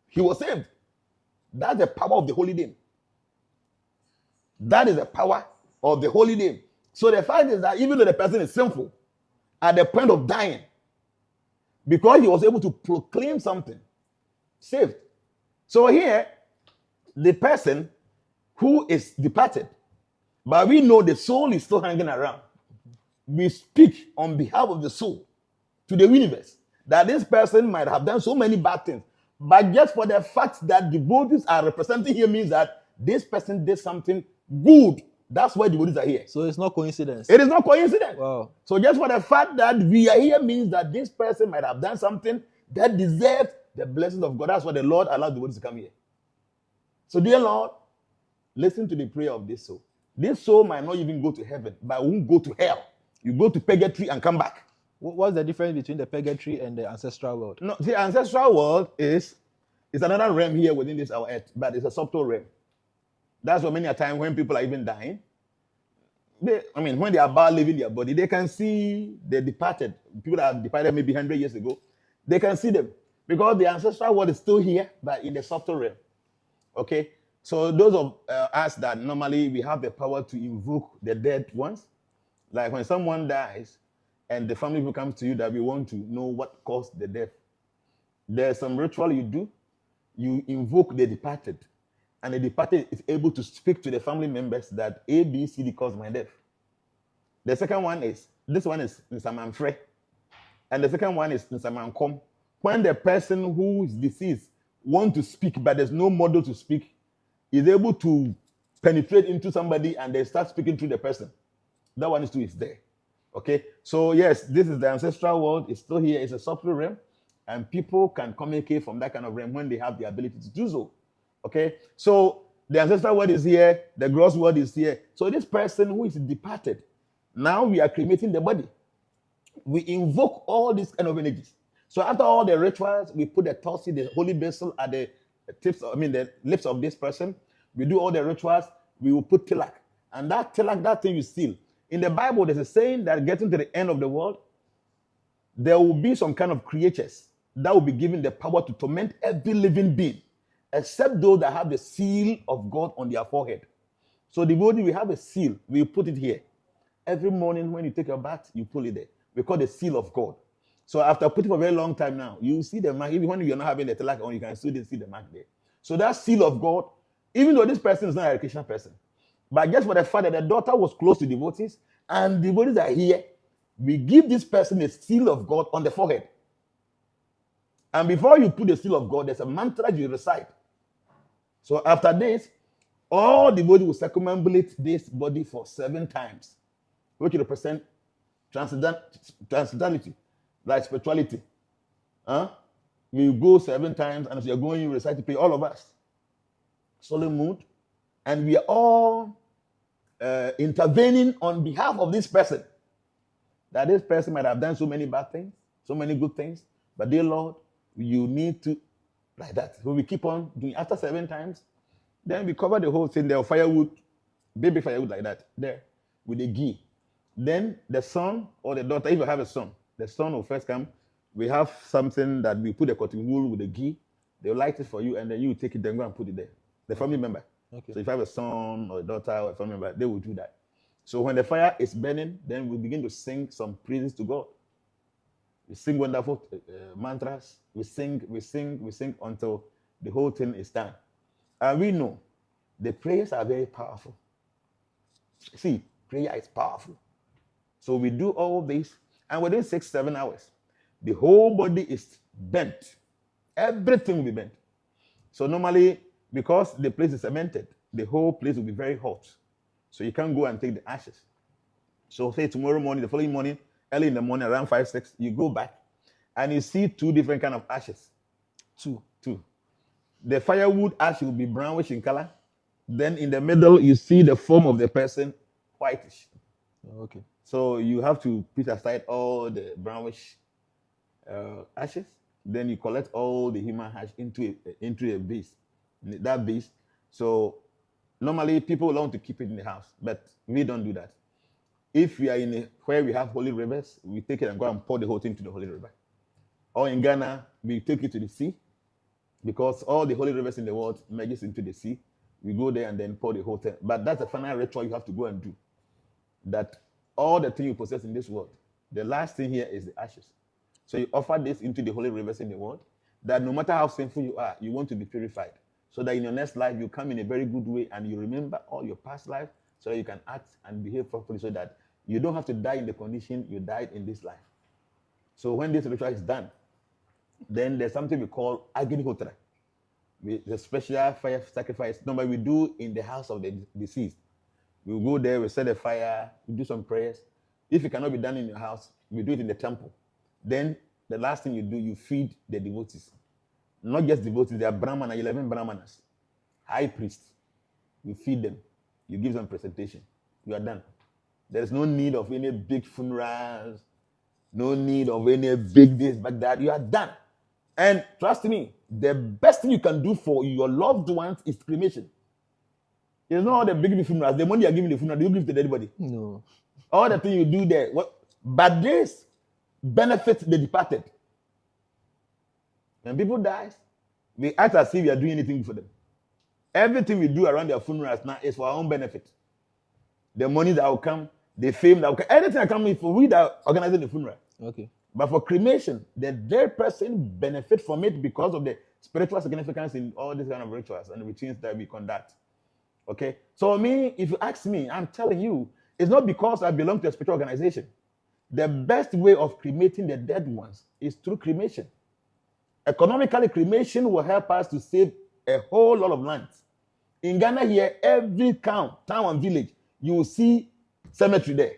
[SPEAKER 2] He was saved. That's the power of the holy name. That is the power of the holy name. So the fact is that even though the person is sinful, at the point of dying, because he was able to proclaim something, saved. So here, the person who is departed, but we know the soul is still hanging around. We speak on behalf of the soul to the universe that this person might have done so many bad things, but just for the fact that devotees are representing here means that this person did something good. That's why devotees are here.
[SPEAKER 1] So it's not coincidence.
[SPEAKER 2] It is not coincidence.
[SPEAKER 1] Wow.
[SPEAKER 2] So just for the fact that we are here means that this person might have done something that deserves the blessings of God. That's why the Lord allowed devotees to come here. So dear Lord, listen to the prayer of this soul. This soul might not even go to heaven, but won't go to hell. You go to purgatory and come back.
[SPEAKER 1] What's the difference between the purgatory and the ancestral world?
[SPEAKER 2] No, the ancestral world is another realm here within this our earth, but it's a subtle realm. That's why many a time when people are even dying, when they are about leaving their body, they can see the departed. People that have departed maybe 100 years ago, they can see them because the ancestral world is still here, but in the subtle realm. Okay? So those of us that normally we have the power to invoke the dead ones, like when someone dies and the family people come to you that we want to know what caused the death, there's some ritual you do. You invoke the departed, and the departed is able to speak to the family members that A, B, C, D caused my death. The second one is, this one is Nsamanfre, and the second one is Nsamankom. When the person who is deceased wants to speak, but there's no model to speak, is able to penetrate into somebody and they start speaking through the person. That one is there. Okay? So yes, this is the ancestral world. It's still here. It's a subtle realm. And people can communicate from that kind of realm when they have the ability to do so. Okay? So the ancestral world is here. The gross world is here. So this person who is departed, now we are cremating the body. We invoke all these kind of energies. So after all the rituals, we put the tulsi, the holy basil at the the lips of this person. We do all the rituals. We will put tilak. And that tilak, that thing you seal. In the Bible, there's a saying that getting to the end of the world, there will be some kind of creatures that will be given the power to torment every living being, except those that have the seal of God on their forehead. So the body, we have a seal. We put it here. Every morning when you take your bath, you pull it there. We call it the seal of God. So after putting for a very long time now, you see the mark. Even when you're not having the tilak on, you can still see the mark there. So that seal of God, even though this person is not a Christian person, but just for the fact that the daughter was close to devotees, and devotees are here, we give this person a seal of God on the forehead. And before you put the seal of God, there's a mantra you recite. So after this, all devotees will circumambulate this body for 7 times, which represent transcendentality, like spirituality. We go 7 times, and as you're going, you recite to pray, all of us. Solemn mood. And we are all intervening on behalf of this person. That this person might have done so many bad things, so many good things, but dear Lord, you need to, like that. So we keep on doing, after 7 times, then we cover the whole thing. There are firewood, baby firewood like that, there, with the ghee. Then the son or the daughter, if you have a son, the son will first come. We have something that we put the cotton wool with the ghee. They'll light it for you, and then you take it, then go and put it there. The family member.
[SPEAKER 1] Okay.
[SPEAKER 2] So if you have a son or a daughter or a family member, they will do that. So when the fire is burning, then we begin to sing some praises to God. We sing wonderful mantras. We sing until the whole thing is done. And we know the prayers are very powerful. See, prayer is powerful. So we do all this, and within 6-7 hours, the whole body is bent. Everything will be bent. So normally, because the place is cemented, the whole place will be very hot. So you can't go and take the ashes. So say tomorrow morning, the following morning, early in the morning, around 5-6, you go back and you see two different kind of ashes.
[SPEAKER 1] Two.
[SPEAKER 2] The firewood ash will be brownish in color. Then in the middle, you see the form of the person, whitish.
[SPEAKER 1] Okay.
[SPEAKER 2] So you have to put aside all the brownish ashes. Then you collect all the human ash into a base. That base. So normally people want to keep it in the house, but we don't do that. If we are where we have holy rivers, we take it and go and pour the whole thing to the holy river. Or in Ghana, we take it to the sea, because all the holy rivers in the world merges into the sea. We go there and then pour the whole thing. But that's a final ritual you have to go and do. That all the things you possess in this world, the last thing here is the ashes. So you offer this into the holy rivers in the world, that no matter how sinful you are, you want to be purified. So that in your next life, you come in a very good way and you remember all your past life, so that you can act and behave properly, so that you don't have to die in the condition you died in this life. So when this ritual is done, then there's something we call Agnihotra, the special fire sacrifice. Normally we do in the house of the deceased. We go there, we set a fire, we do some prayers. If it cannot be done in your house, we do it in the temple. Then the last thing you do, you feed the devotees. Not just devotees, they are Brahmana, 11 Brahmanas, high priests. You feed them, you give them presentation. You are done. There is no need of any big funerals, no need of any big this, but that. You are done. And trust me, the best thing you can do for your loved ones is cremation. It's not all the big funerals. The money you are giving the funeral, do you give to anybody?
[SPEAKER 1] No.
[SPEAKER 2] All the things you do there, but this benefits the departed. When people die, we act as if we are doing anything for them. Everything we do around their funerals now is for our own benefit. The money that will come, the fame that will come, everything that comes for we that are organizing the funeral.
[SPEAKER 1] Okay.
[SPEAKER 2] But for cremation, the dead person benefit from it because of the spiritual significance in all these kind of rituals and routines that we conduct. Okay? So me, if you ask me, I'm telling you, it's not because I belong to a spiritual organization. The best way of cremating the dead ones is through cremation. Economically, cremation will help us to save a whole lot of land. In Ghana here, every town and village, you will see cemetery there.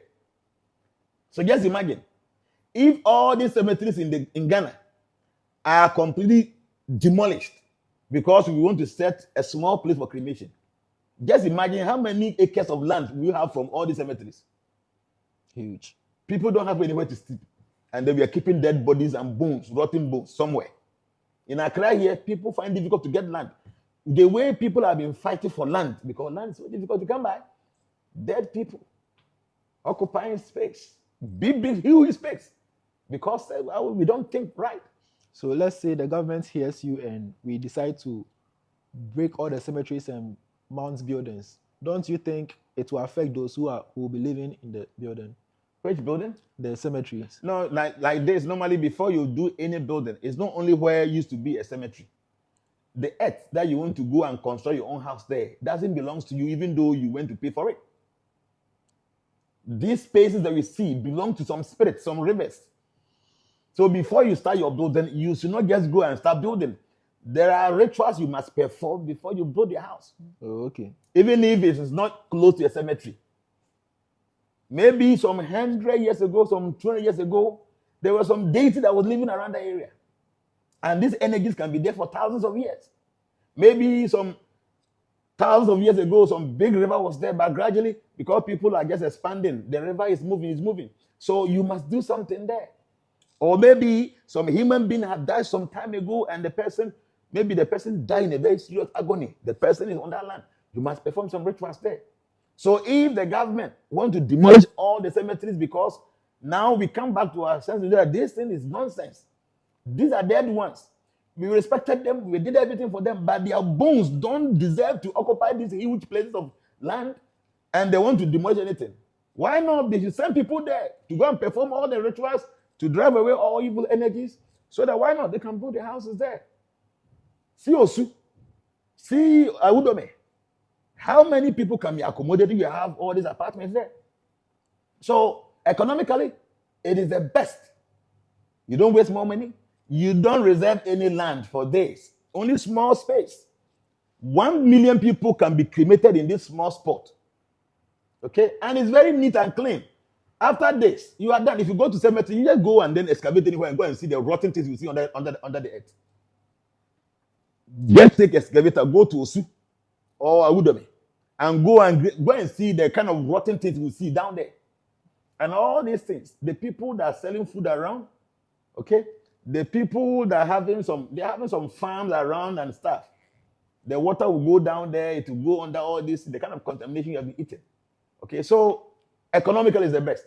[SPEAKER 2] So just imagine, if all these cemeteries in Ghana are completely demolished because we want to set a small place for cremation, just imagine how many acres of land we have from all these cemeteries.
[SPEAKER 1] Huge.
[SPEAKER 2] People don't have anywhere to sleep, and then we are keeping dead bodies and bones, rotten bones somewhere. In Accra here, people find it difficult to get land. The way people have been fighting for land, because land is so difficult to come by. Dead people occupying space, big, huge space, because we don't think right.
[SPEAKER 1] So let's say the government hears you and we decide to break all the cemeteries and mounds buildings. Don't you think it will affect those who will be living in the building?
[SPEAKER 2] Which building?
[SPEAKER 1] The cemeteries.
[SPEAKER 2] No, like this. Normally, before you do any building, it's not only where used to be a cemetery. The earth that you want to go and construct your own house there doesn't belong to you, even though you went to pay for it. These spaces that we see belong to some spirits, some rivers. So before you start your building, you should not just go and start building. There are rituals you must perform before you build your house.
[SPEAKER 1] Oh, okay.
[SPEAKER 2] Even if it is not close to a cemetery. Maybe some 100 years ago, some 20 years ago, there was some deity that was living around the area. And these energies can be there for thousands of years. Maybe some thousands of years ago, some big river was there, but gradually, because people are just expanding, the river is moving. So you must do something there. Or maybe some human being had died some time ago, and maybe the person died in a very serious agony. The person is on that land. You must perform some rituals there. So if the government want to demolish all the cemeteries, because now we come back to our senses that this thing is nonsense. These are dead ones. We respected them, we did everything for them, but their bones don't deserve to occupy these huge places of land, and they want to demolish anything. Why not? They should send people there to go and perform all the rituals to drive away all evil energies, so that why not? They can build their houses there. See Osu, see Awudome. How many people can be accommodated if you have all these apartments there? So economically, it is the best. You don't waste more money. You don't reserve any land for this. Only small space. 1 million people can be cremated in this small spot. Okay? And it's very neat and clean. After this, you are done. If you go to cemetery, you just go and then excavate anywhere and go and see the rotten things you see under the earth. Just take excavator, go to Osu or Awudome, and go and see the kind of rotten things you see down there. And all these things, the people that are selling food around, okay, the people that are having some farms around and stuff, the water will go down there, it will go under all this, the kind of contamination you have been eating. Okay, so economically is the best.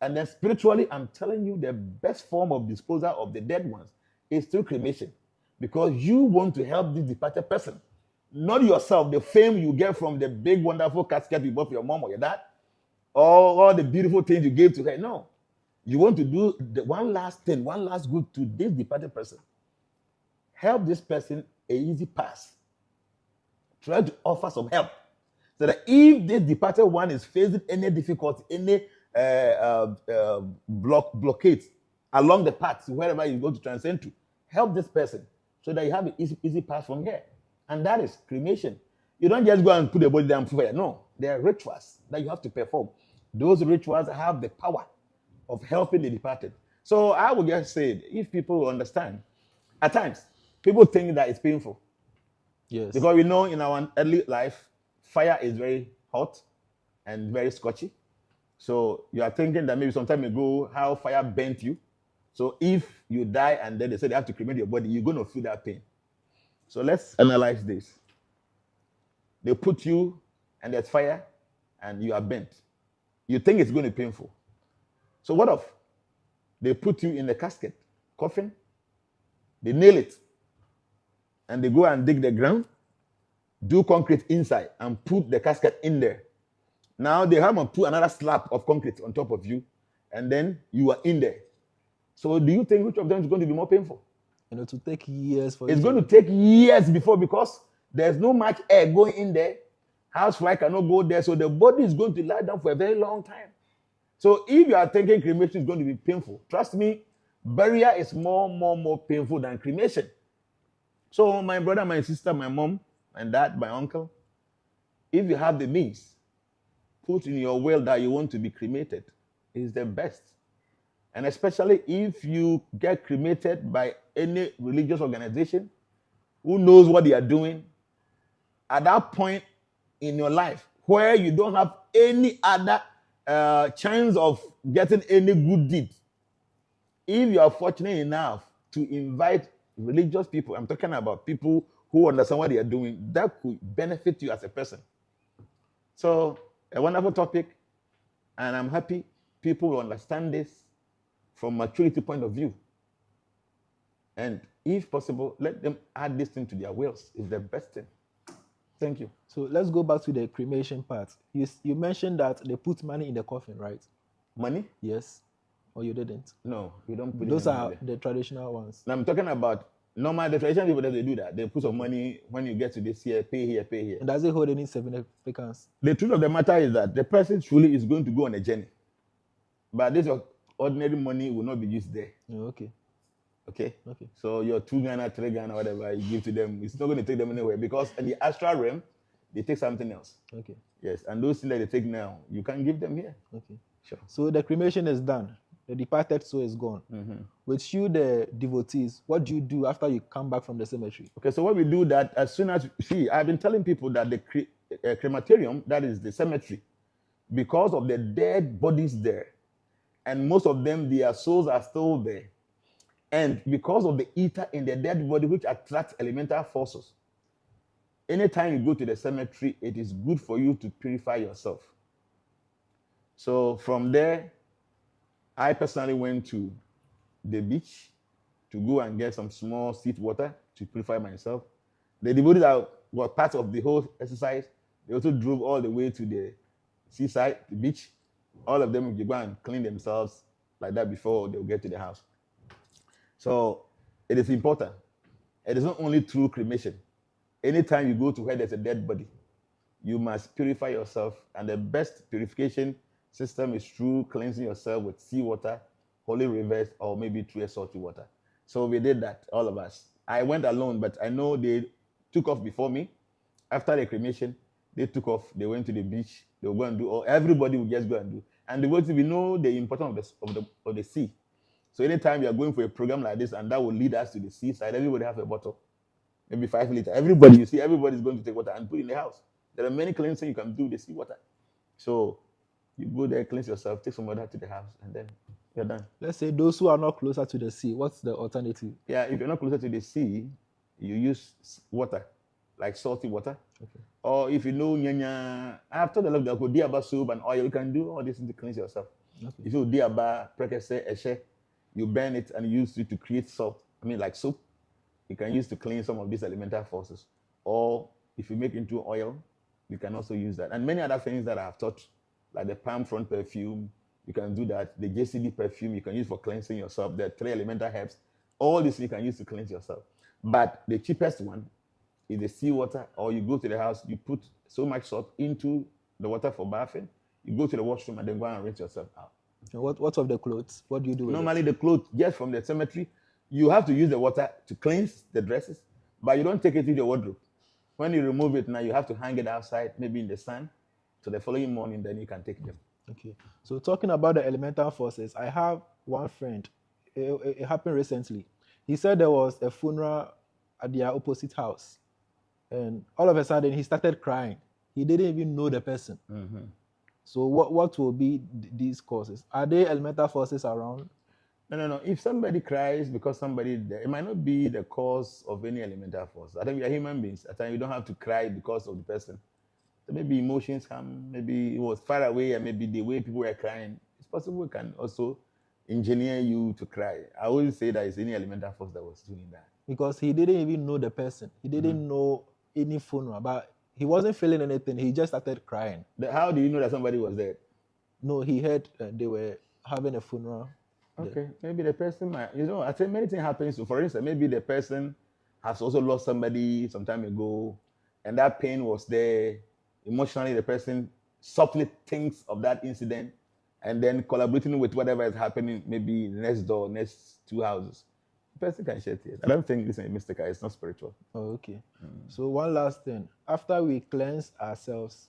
[SPEAKER 2] And then spiritually, I'm telling you, the best form of disposal of the dead ones is through cremation. Because you want to help this departed person. Not yourself, the fame you get from the big, wonderful casket you bought for your mom or your dad, or all the beautiful things you gave to her. No. You want to do the one last thing, one last good to this departed person. Help this person an easy pass. Try to offer some help. So that if this departed one is facing any difficulty, any blockade along the path, wherever you go to transcend to, help this person so that you have an easy pass from here. And that is cremation. You don't just go and put the body down for fire. No, there are rituals that you have to perform. Those rituals have the power of helping the departed. So I would just say, if people understand, at times, people think that it's painful.
[SPEAKER 1] Yes.
[SPEAKER 2] Because we know in our early life, fire is very hot and very scorchy. So you are thinking that maybe some time ago, how fire burnt you. So if you die and then they say they have to cremate your body, you're going to feel that pain. So let's analyze this. They put you and there's fire and you are burnt. You think it's going to be painful. So what if they put you in a casket, coffin, they nail it, and they go and dig the ground, do concrete inside, and put the casket in there. Now they have to put another slab of concrete on top of you, and then you are in there. So do you think which of them is going to be more painful?
[SPEAKER 1] And it will take years for
[SPEAKER 2] It's going to take years before, because there's no much air going in there. Housefly cannot go there, so the body is going to lie down for a very long time. So if you are thinking cremation is going to be painful, trust me, burial is more painful than cremation. So my brother, my sister, my mom, and dad, my uncle, if you have the means, put in your will that you want to be cremated. It's the best. And especially if you get cremated by any religious organization who knows what they are doing, at that point in your life where you don't have any other chance of getting any good deed, if you are fortunate enough to invite religious people, I'm talking about people who understand what they are doing, that could benefit you as a person. So, a wonderful topic, and I'm happy people will understand this from maturity point of view. And if possible, let them add this thing to their wills. It's the best thing. Thank you.
[SPEAKER 1] So let's go back to the cremation part. You mentioned that they put money in the coffin, right?
[SPEAKER 2] Money?
[SPEAKER 1] Yes. Or you didn't?
[SPEAKER 2] No, we don't put
[SPEAKER 1] Those
[SPEAKER 2] it
[SPEAKER 1] are the traditional ones.
[SPEAKER 2] Now I'm talking about normal, the traditional people that they do that. They put some money when you get to this here, pay here, pay here.
[SPEAKER 1] And does it hold any significance?
[SPEAKER 2] The truth of the matter is that the person truly is going to go on a journey. But this ordinary money will not be used there.
[SPEAKER 1] Oh, okay.
[SPEAKER 2] Okay?
[SPEAKER 1] Okay.
[SPEAKER 2] So your 2 Ghana, 3 Ghana, whatever you give to them, it's not going to take them anywhere, because in the astral realm, they take something else.
[SPEAKER 1] Okay.
[SPEAKER 2] Yes, and those things that they take now, you can give them here.
[SPEAKER 1] Okay.
[SPEAKER 2] Sure.
[SPEAKER 1] So the cremation is done. The departed soul is gone.
[SPEAKER 2] Mm-hmm.
[SPEAKER 1] With you, the devotees, what do you do after you come back from the cemetery?
[SPEAKER 2] Okay, so what we do that as soon as, see, I've been telling people that the crematorium, that is the cemetery, because of the dead bodies there, and most of them, their souls are still there, and because of the ether in the dead body, which attracts elemental forces, anytime you go to the cemetery, it is good for you to purify yourself. So from there, I personally went to the beach to go and get some small sweet water to purify myself. The devotees were part of the whole exercise. They also drove all the way to the seaside, the beach. All of them would go and clean themselves like that before they will get to the house. So it is important. It is not only through cremation. Anytime you go to where there's a dead body, you must purify yourself. And the best purification system is through cleansing yourself with seawater, holy rivers, or maybe through a salty water. So we did that, all of us. I went alone, but I know they took off before me. After the cremation, they took off. They went to the beach. They were going to do everybody would just go and do. And the way we know the importance of the sea. So anytime you are going for a program like this, and that will lead us to the seaside, everybody have a bottle, maybe 5 liters. Everybody, you see, everybody is going to take water and put it in the house. There are many cleansing you can do with the sea water. So you go there, cleanse yourself, take some water to the house, and then you're done.
[SPEAKER 1] Let's say those who are not closer to the sea, what's the alternative?
[SPEAKER 2] Yeah, if you're not closer to the sea, you use water, like salty water. Okay. Or if you know Jnana, after the love that could diaba soup and oil, you can do all this to cleanse yourself. Okay. If you diaba, prekese, eshe, you burn it and use it to create salt. I mean, like soap. You can use to clean some of these elemental forces. Or if you make into oil, you can also use that. And many other things that I have taught, like the palm frond perfume, you can do that. The JCD perfume, you can use for cleansing yourself. The 3 elemental herbs, all this you can use to cleanse yourself. But the cheapest one is the seawater, or you go to the house, you put so much salt into the water for bathing, you go to the washroom and then go and rinse yourself out.
[SPEAKER 1] What of the clothes? What do you do with
[SPEAKER 2] Normally, the clothes, just from the cemetery, you have to use the water to cleanse the dresses, but you don't take it to the wardrobe. When you remove it now, you have to hang it outside, maybe in the sun, so the following morning, then you can take them.
[SPEAKER 1] Okay. So talking about the elemental forces, I have one friend. It happened recently. He said there was a funeral at their opposite house, and all of a sudden he started crying. He didn't even know the person. Mm-hmm. So what will be these causes? Are there elemental forces around?
[SPEAKER 2] No. If somebody cries because somebody, it might not be the cause of any elemental force. I think we are human beings. At times you don't have to cry because of the person. So maybe emotions come, maybe it was far away, and maybe the way people were crying. It's possible we can also engineer you to cry. I always say that it's any elemental force that was doing that.
[SPEAKER 1] Because he didn't even know the person. He didn't know any funeral, but he wasn't feeling anything. He just started crying.
[SPEAKER 2] How do you know that somebody was there?
[SPEAKER 1] No, he heard they were having a funeral.
[SPEAKER 2] Okay, maybe the person might, I think many things happen. So for instance, maybe the person has also lost somebody some time ago, and that pain was there. Emotionally, the person softly thinks of that incident, and then collaborating with whatever is happening, maybe next door, next 2 houses. The person can shed tears. I don't think this is mystical. It's not spiritual.
[SPEAKER 1] Oh, okay. So one last thing. After we cleanse ourselves,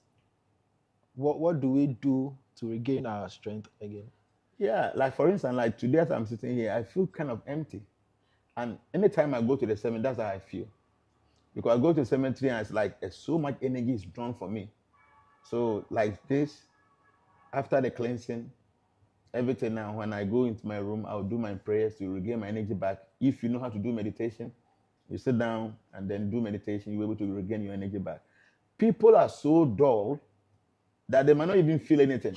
[SPEAKER 1] what do we do to regain our strength again?
[SPEAKER 2] Yeah, like for instance, like today as I'm sitting here, I feel kind of empty. And anytime I go to the cemetery, that's how I feel. Because I go to the cemetery and it's like so much energy is drawn for me. So like this, after the cleansing, everything now, when I go into my room, I'll do my prayers to regain my energy back. If you know how to do meditation, you sit down and then do meditation, you're able to regain your energy back. People are so dull that they might not even feel anything.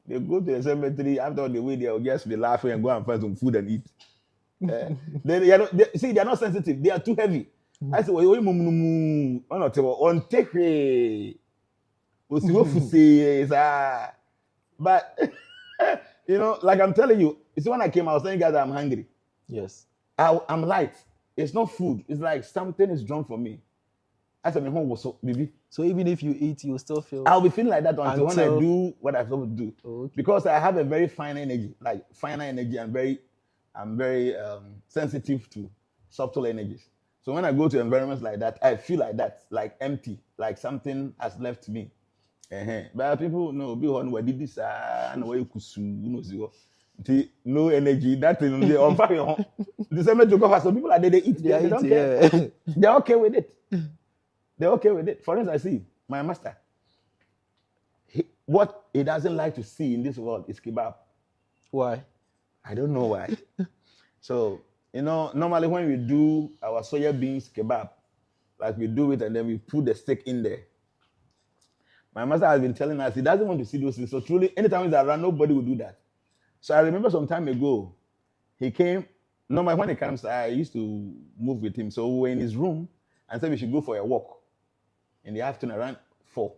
[SPEAKER 2] They go to the cemetery, after the way they'll just be laughing and go and find some food and eat. They're not sensitive. They are too heavy. I say, but like I'm telling you, it's when I came, I was telling you guys that I'm hungry.
[SPEAKER 1] Yes.
[SPEAKER 2] I'm light. It's not food. It's like something is drawn for me. I said, my home was so baby.
[SPEAKER 1] So even if you eat, you still feel.
[SPEAKER 2] I'll be feeling like that until when I do what I supposed to do. Okay. Because I have a very fine energy, I'm very sensitive to subtle energies. So when I go to environments like that, I feel like that, like empty, like something has left me. But people know, be on where did this and where you could no energy. That thing they on fire. The same to cover. So people are there, they eat. They don't care. Yeah. They're okay with it. They're okay with it. For instance, I see my master. What he doesn't like to see in this world is kebab.
[SPEAKER 1] Why?
[SPEAKER 2] I don't know why. So, normally when we do our soya beans kebab, like we do it and then we put the steak in there. My master has been telling us he doesn't want to see those things. So truly, anytime he's around, nobody will do that. So I remember some time ago, he came. Normally when he comes, I used to move with him. So we were in his room and said we should go for a walk in the afternoon around 4.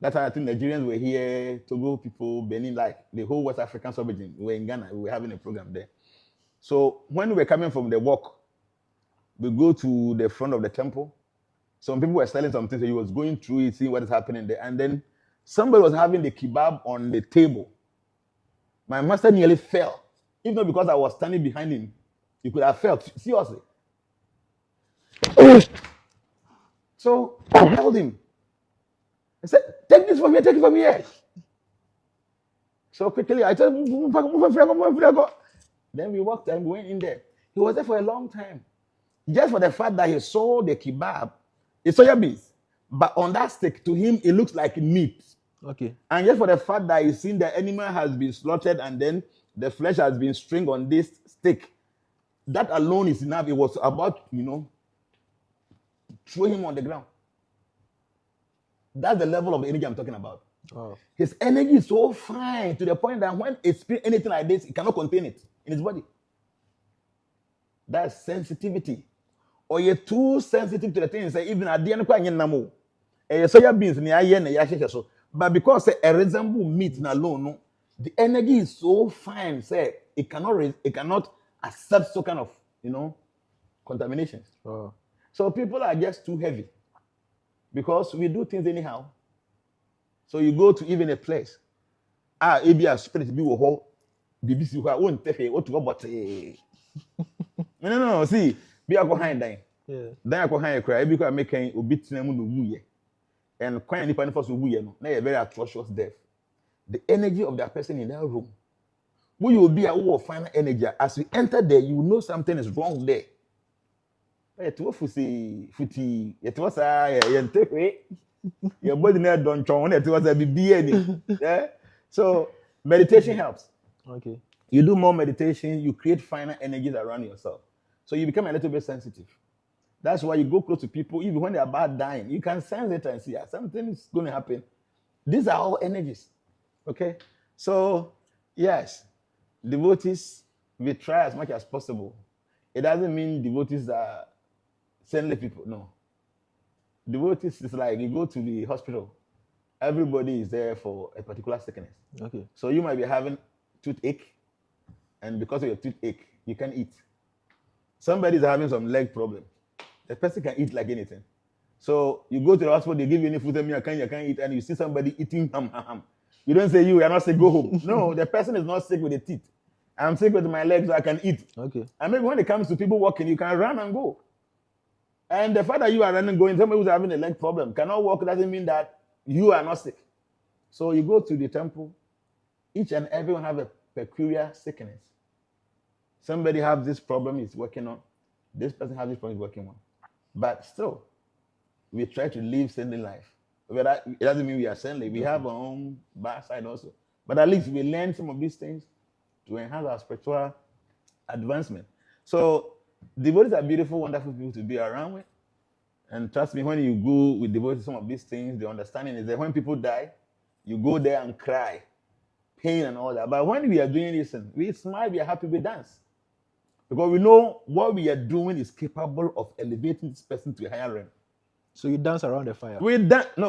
[SPEAKER 2] That time I think Nigerians were here, Togo people, Benin, like the whole West African sub-region. We were in Ghana. We were having a program there. So when we were coming from the walk, we go to the front of the temple. Some people were selling something, so he was going through it, seeing what is happening there. And then somebody was having the kebab on the table. My master nearly fell. If not because I was standing behind him, he could have fell. Seriously. So I held him. I said, take this from here, take it from here. So quickly, I told him, then we walked and we went in there. He was there for a long time. Just for the fact that he saw the kebab, it's soya beans. But on that stick, to him, it looks like meat.
[SPEAKER 1] Okay.
[SPEAKER 2] And just for the fact that he's seen the animal has been slaughtered and then the flesh has been stringed on this stick, that alone is enough. It was about, throw him on the ground. That's the level of energy I'm talking about.
[SPEAKER 1] Oh.
[SPEAKER 2] His energy is so fine to the point that when it's anything like this, it cannot contain it in his body. That's sensitivity. Or you're too sensitive to the things. Say even at the end of the soya beans so. But because it resembles meat alone, no, the energy is so fine, say it cannot accept so kind of contaminations.
[SPEAKER 1] Oh.
[SPEAKER 2] So people are just too heavy because we do things anyhow. So you go to even a place. Ayebiafo spirit be wo BBC who won't tell you what to about. No. See, be a go hang dan.
[SPEAKER 1] Yeah.
[SPEAKER 2] Dan a go hang cry because making obi tena mu no wuye. And kwan nipa first wuye no, na very atrocious death. The energy of that person in that room. Who you will be a who final energy. As you enter there, you know something is wrong there. It was footy. It was your body never done chong. It was a BBN. Yeah. So meditation helps.
[SPEAKER 1] Okay.
[SPEAKER 2] You do more meditation, you create finer energies around yourself. So you become a little bit sensitive. That's why you go close to people, even when they're about dying. You can sense it and see something is going to happen. These are all energies. Okay? So, yes, devotees, we try as much as possible. It doesn't mean devotees are saintly people. No. Devotees is like you go to the hospital, everybody is there for a particular sickness.
[SPEAKER 1] Okay.
[SPEAKER 2] So you might be having toothache, and because of your toothache, you can eat. Somebody is having some leg problem. The person can eat like anything. So you go to the hospital, they give you any food, you can't eat, and you see somebody eating ham. You don't say you are not sick, go home. No, the person is not sick with the teeth. I'm sick with my legs, so I can eat.
[SPEAKER 1] Okay.
[SPEAKER 2] And maybe when it comes to people walking, you can run and go. And the fact that you are running, going, somebody who's having a leg problem cannot walk doesn't mean that you are not sick. So you go to the temple, each and everyone have a peculiar sickness. Somebody have this problem he's working on. This person has this problem he's working on. But still, we try to live saintly life. But it doesn't mean we are saintly. We have our own bad side also. But at least we learn some of these things to enhance our spiritual advancement. So devotees are beautiful, wonderful people to be around with. And trust me, when you go with devotees, some of these things, the understanding is that when people die, you go there and cry, pain and all that. But when we are doing this, we smile, we are happy, we dance. Because we know what we are doing is capable of elevating this person to a higher realm.
[SPEAKER 1] So you dance around the fire?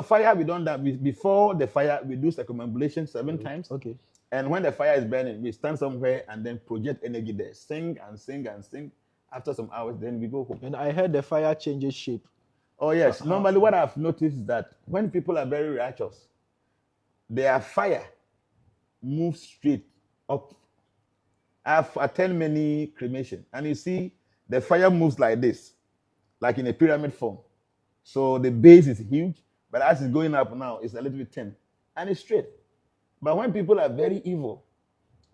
[SPEAKER 2] Fire, we don't dance. Before the fire, we do circumambulation 7 times.
[SPEAKER 1] Okay.
[SPEAKER 2] And when the fire is burning, we stand somewhere and then project energy there. Sing and sing and sing. After some hours, then we go home.
[SPEAKER 1] And I heard the fire changes shape.
[SPEAKER 2] Oh, yes. Normally, what I've noticed is that when people are very righteous, their fire moves straight up. I've attended many cremation, and you see the fire moves like this, like in a pyramid form. So the base is huge, but as it's going up now, it's a little bit thin, and it's straight. But when people are very evil,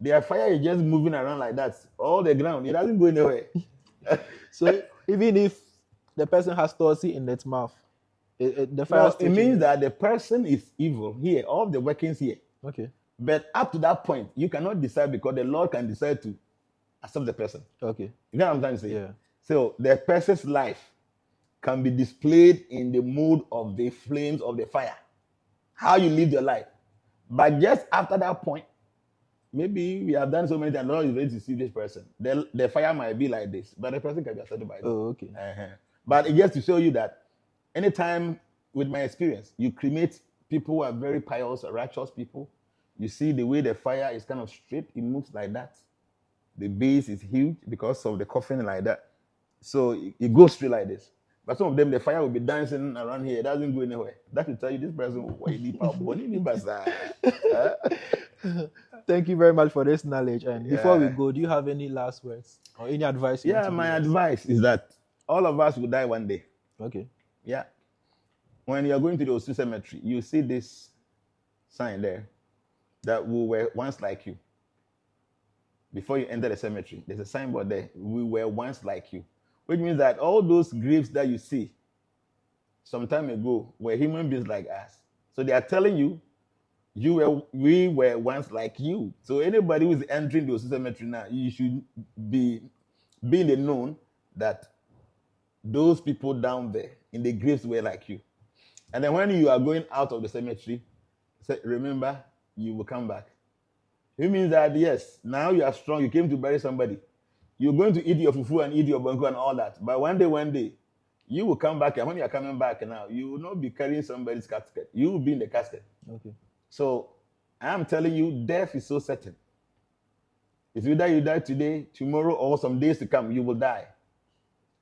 [SPEAKER 2] their fire is just moving around like that, all the ground. It doesn't go anywhere.
[SPEAKER 1] So even if the person has Tosi in its mouth, the fire.
[SPEAKER 2] No, it means that the person is evil here. All the workings here.
[SPEAKER 1] Okay.
[SPEAKER 2] But up to that point, you cannot decide because the Lord can decide to accept the person.
[SPEAKER 1] Okay.
[SPEAKER 2] You know what I'm trying to say?
[SPEAKER 1] Yeah.
[SPEAKER 2] So the person's life can be displayed in the mood of the flames of the fire. How you live your life. But just after that point, maybe we have done so many times, the Lord is ready to see this person. The fire might be like this, but the person can be accepted by
[SPEAKER 1] Oh, okay.
[SPEAKER 2] But it's just to show you that anytime, with my experience, you cremate people who are very pious, righteous people, you see the way the fire is kind of straight, it moves like that. The base is huge because of the coffin like that. So it goes straight like this. But some of them, the fire will be dancing around here. It doesn't go anywhere. That will tell you this person
[SPEAKER 1] Thank you very much for this knowledge. And before we go, do you have any last words or any advice?
[SPEAKER 2] My advice is that all of us will die one day.
[SPEAKER 1] Okay.
[SPEAKER 2] Yeah. When you're going to the Osu cemetery, you see this sign there. that we were once like you. Before you enter the cemetery, there's a signboard there. We were once like you. Which means that all those graves that you see some time ago were human beings like us. So they are telling you, we were once like you. So anybody who is entering the cemetery now, you should be in the known that those people down there in the graves were like you. And then when you are going out of the cemetery, remember, you will come back. It means that, yes, now you are strong. You came to bury somebody. You're going to eat your fufu and eat your banku and all that. But one day, you will come back. And when you are coming back now, you will not be carrying somebody's casket. You will be in the casket.
[SPEAKER 1] Okay.
[SPEAKER 2] So I am telling you, death is so certain. If you die today, tomorrow, or some days to come, you will die.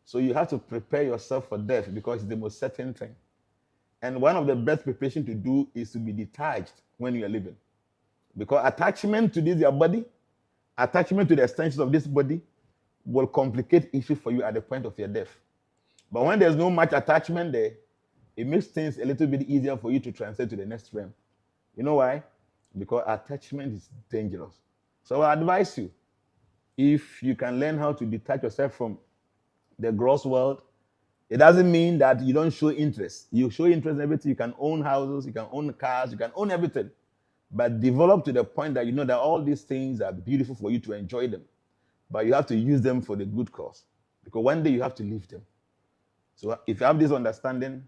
[SPEAKER 2] So you have to prepare yourself for death because it's the most certain thing. And one of the best preparation to do is to be detached when you are living. Because attachment to your body, attachment to the extensions of this body will complicate issues for you at the point of your death. But when there's no much attachment there, it makes things a little bit easier for you to transfer to the next realm. You know why? Because attachment is dangerous. So I advise you, if you can learn how to detach yourself from the gross world, it doesn't mean that you don't show interest. You show interest in everything. You can own houses, you can own cars, you can own everything. But develop to the point that you know that all these things are beautiful for you to enjoy them. But you have to use them for the good cause. Because one day you have to leave them. So if you have this understanding,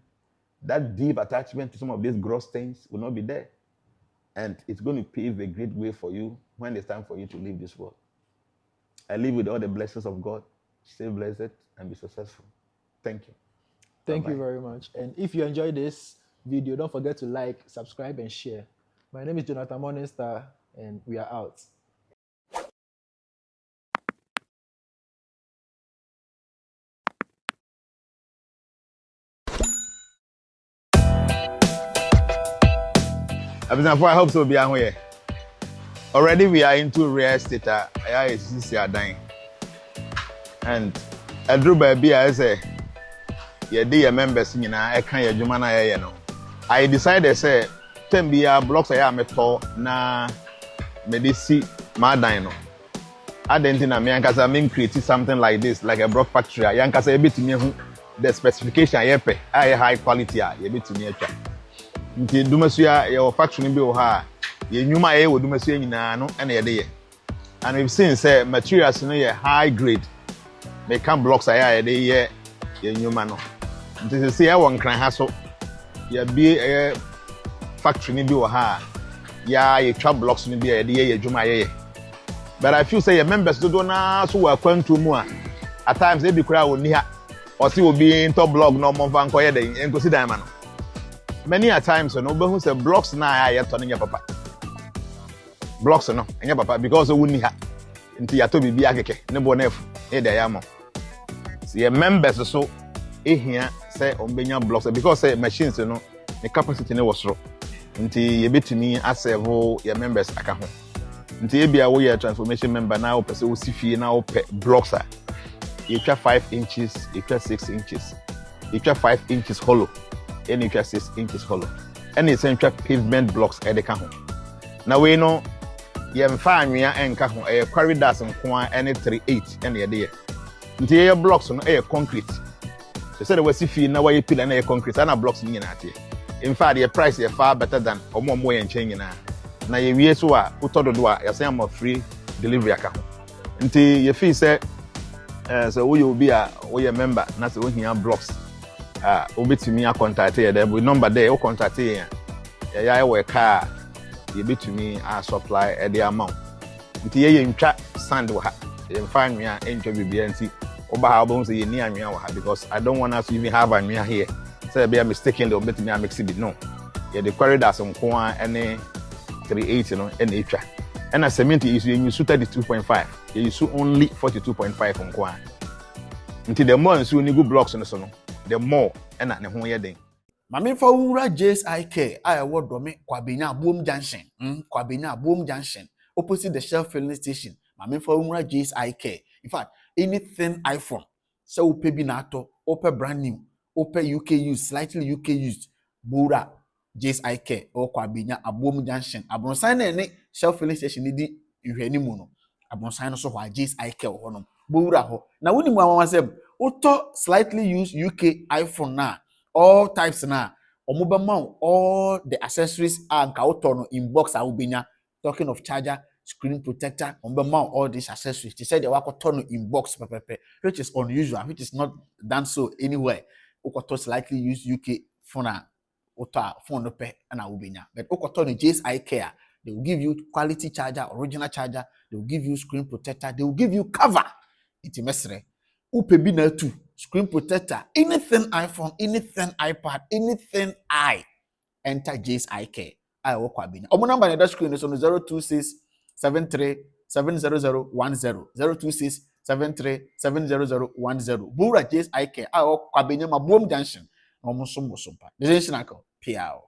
[SPEAKER 2] that deep attachment to some of these gross things will not be there. And it's going to pave a great way for you when it's time for you to leave this world. I live with all the blessings of God. Stay blessed and be successful. Thank you.
[SPEAKER 1] Thank you very much. And if you enjoyed this video, don't forget to like, subscribe, and share. My name is Jonathan Morningstar, and we are out.
[SPEAKER 2] I hope so. Be here. Already we are into real estate. And I drew by B. I say, your dear members, I can't your Jnana. I decided, say, 10 blocks I am a tall na medici my dino. I didn't think I mean create something like this, like a block factory. Yankasa a bit to me the specification I high quality, a bit to me. Nti Dumasia, your factory be ha. You knew my would Dumasia no any day. And we've seen say materials in a high grade. They come blocks a day, you new man. This is say I want can hassle. You be a factory be ha. Yeah, you trap blocks in be a day, you but I feel say your members do not so work to more. At times they be crowd near or see will be in top blog no more van and consider man. Many a times, no, but who say blocks now I turning your papa. Blocks no, and your papa because we wouldn't have into your Toby Biake, no bonef, diamo. See, your members so here say on Benya blocks because say machines, you know, the capacity was wrong. Until you bet me as a whole your members account. Until you be a transformation member now, person who see now blocks are. You try 5 inches, you try 6 inches, you try 5 inches hollow. And you just 6 inches hollow. And it's in pavement blocks at the cajon. Now we know you have found me and cajon a corridors and coin and 3-8 and the idea. Until your blocks on air concrete. They said, was if you know why you put an air concrete and a blocks in at here. In fact, your price is far better than or more and changing now. Now you years who are put on the door, you say I'm a free delivery account. Until your fee said, so we will be a member, that's when you have blocks. Obi to me a contact here there with number there o contact here ya we car you be to me a supply the amount nti ye ntwa sand wo ha ye find me a ntwa bibia nti oba ha obon say ye ni anwea wo ha because I don't want us to even have anwea here say be a mistaken the obi to me a mix it no ye the corridors nko ane 380 no ene etwa and cement is you use 32.5 you use only 42.5 nko a nti the more nso ni go blocks no so no the more and na ne ho ye den
[SPEAKER 3] Mame fa wura JSIK I wo do me Kwabenya Aboom Junction Kwabenya Aboom Junction opposite the Shell filling station Mame fa wura JSIK in fact anything iPhone so upe bi na ato upe brand new upe UK used slightly UK used bura JSIK or Kwabenya Aboom Junction abronsan na ne Shell filling station di ihwe ni mu no abonsan no so ho J's eye care ho no bowura ho na woni mu amamasem uto slightly used UK iPhone na all types na omo all the accessories and ka uto no in box a ubenya. Talking of charger, screen protector, all these accessories. They said they were turn in box, which is unusual, which is not done so anywhere. Okoto slightly use UK phone phone and ubinya. But Okoto J's Eye Care, they will give you quality charger, original charger. They will give you screen protector. They will give you cover. It's mesre. Upebi na tu screen protector. Anything iPhone, anything iPad, anything enter J's Eye Care. I work with Bina. Omo number in the screen is on 026 73 70010 026 73 70010. Bura J's Eye Care. I work with Bina ma boom junction. Omo sumbo sumpa. This is nako. Piao.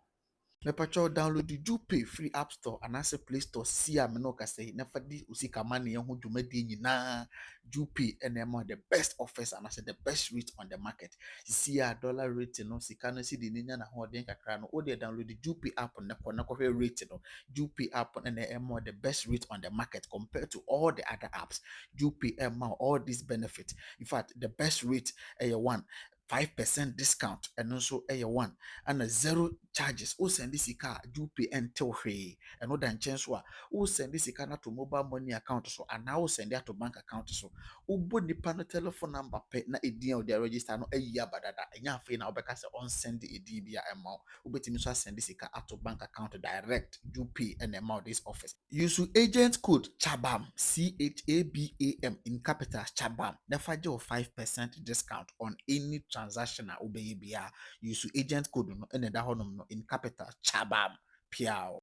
[SPEAKER 3] Mepacho download the Jupe free app store and as a Play Store. See a menoka say never di usika money who do medi na Jupe and the best offers and I said the best rate on the market. See a dollar rate no sikano see the ninya na ho den kakra no. O dey download the Jupe app on the corner rate no. Jupe app and the best rate on the market compared to all the other apps. Jupe all these benefits. In fact, the best rate one 5% discount and also one and a zero charges. O send this car do pay until free and no than chance o send this car to mobile money account so and now send that to bank account so o body panel telephone number pay na edi or the register no a year badada and ya free now because on send the DBA amount o bet me so send this car to bank account direct do pay and amount this office. Use agent code CHABAM CHABAM in capitals CHABAM. Never do 5% discount on any transaction na obey bia. Use agent code no and that in capital CHABAM piao.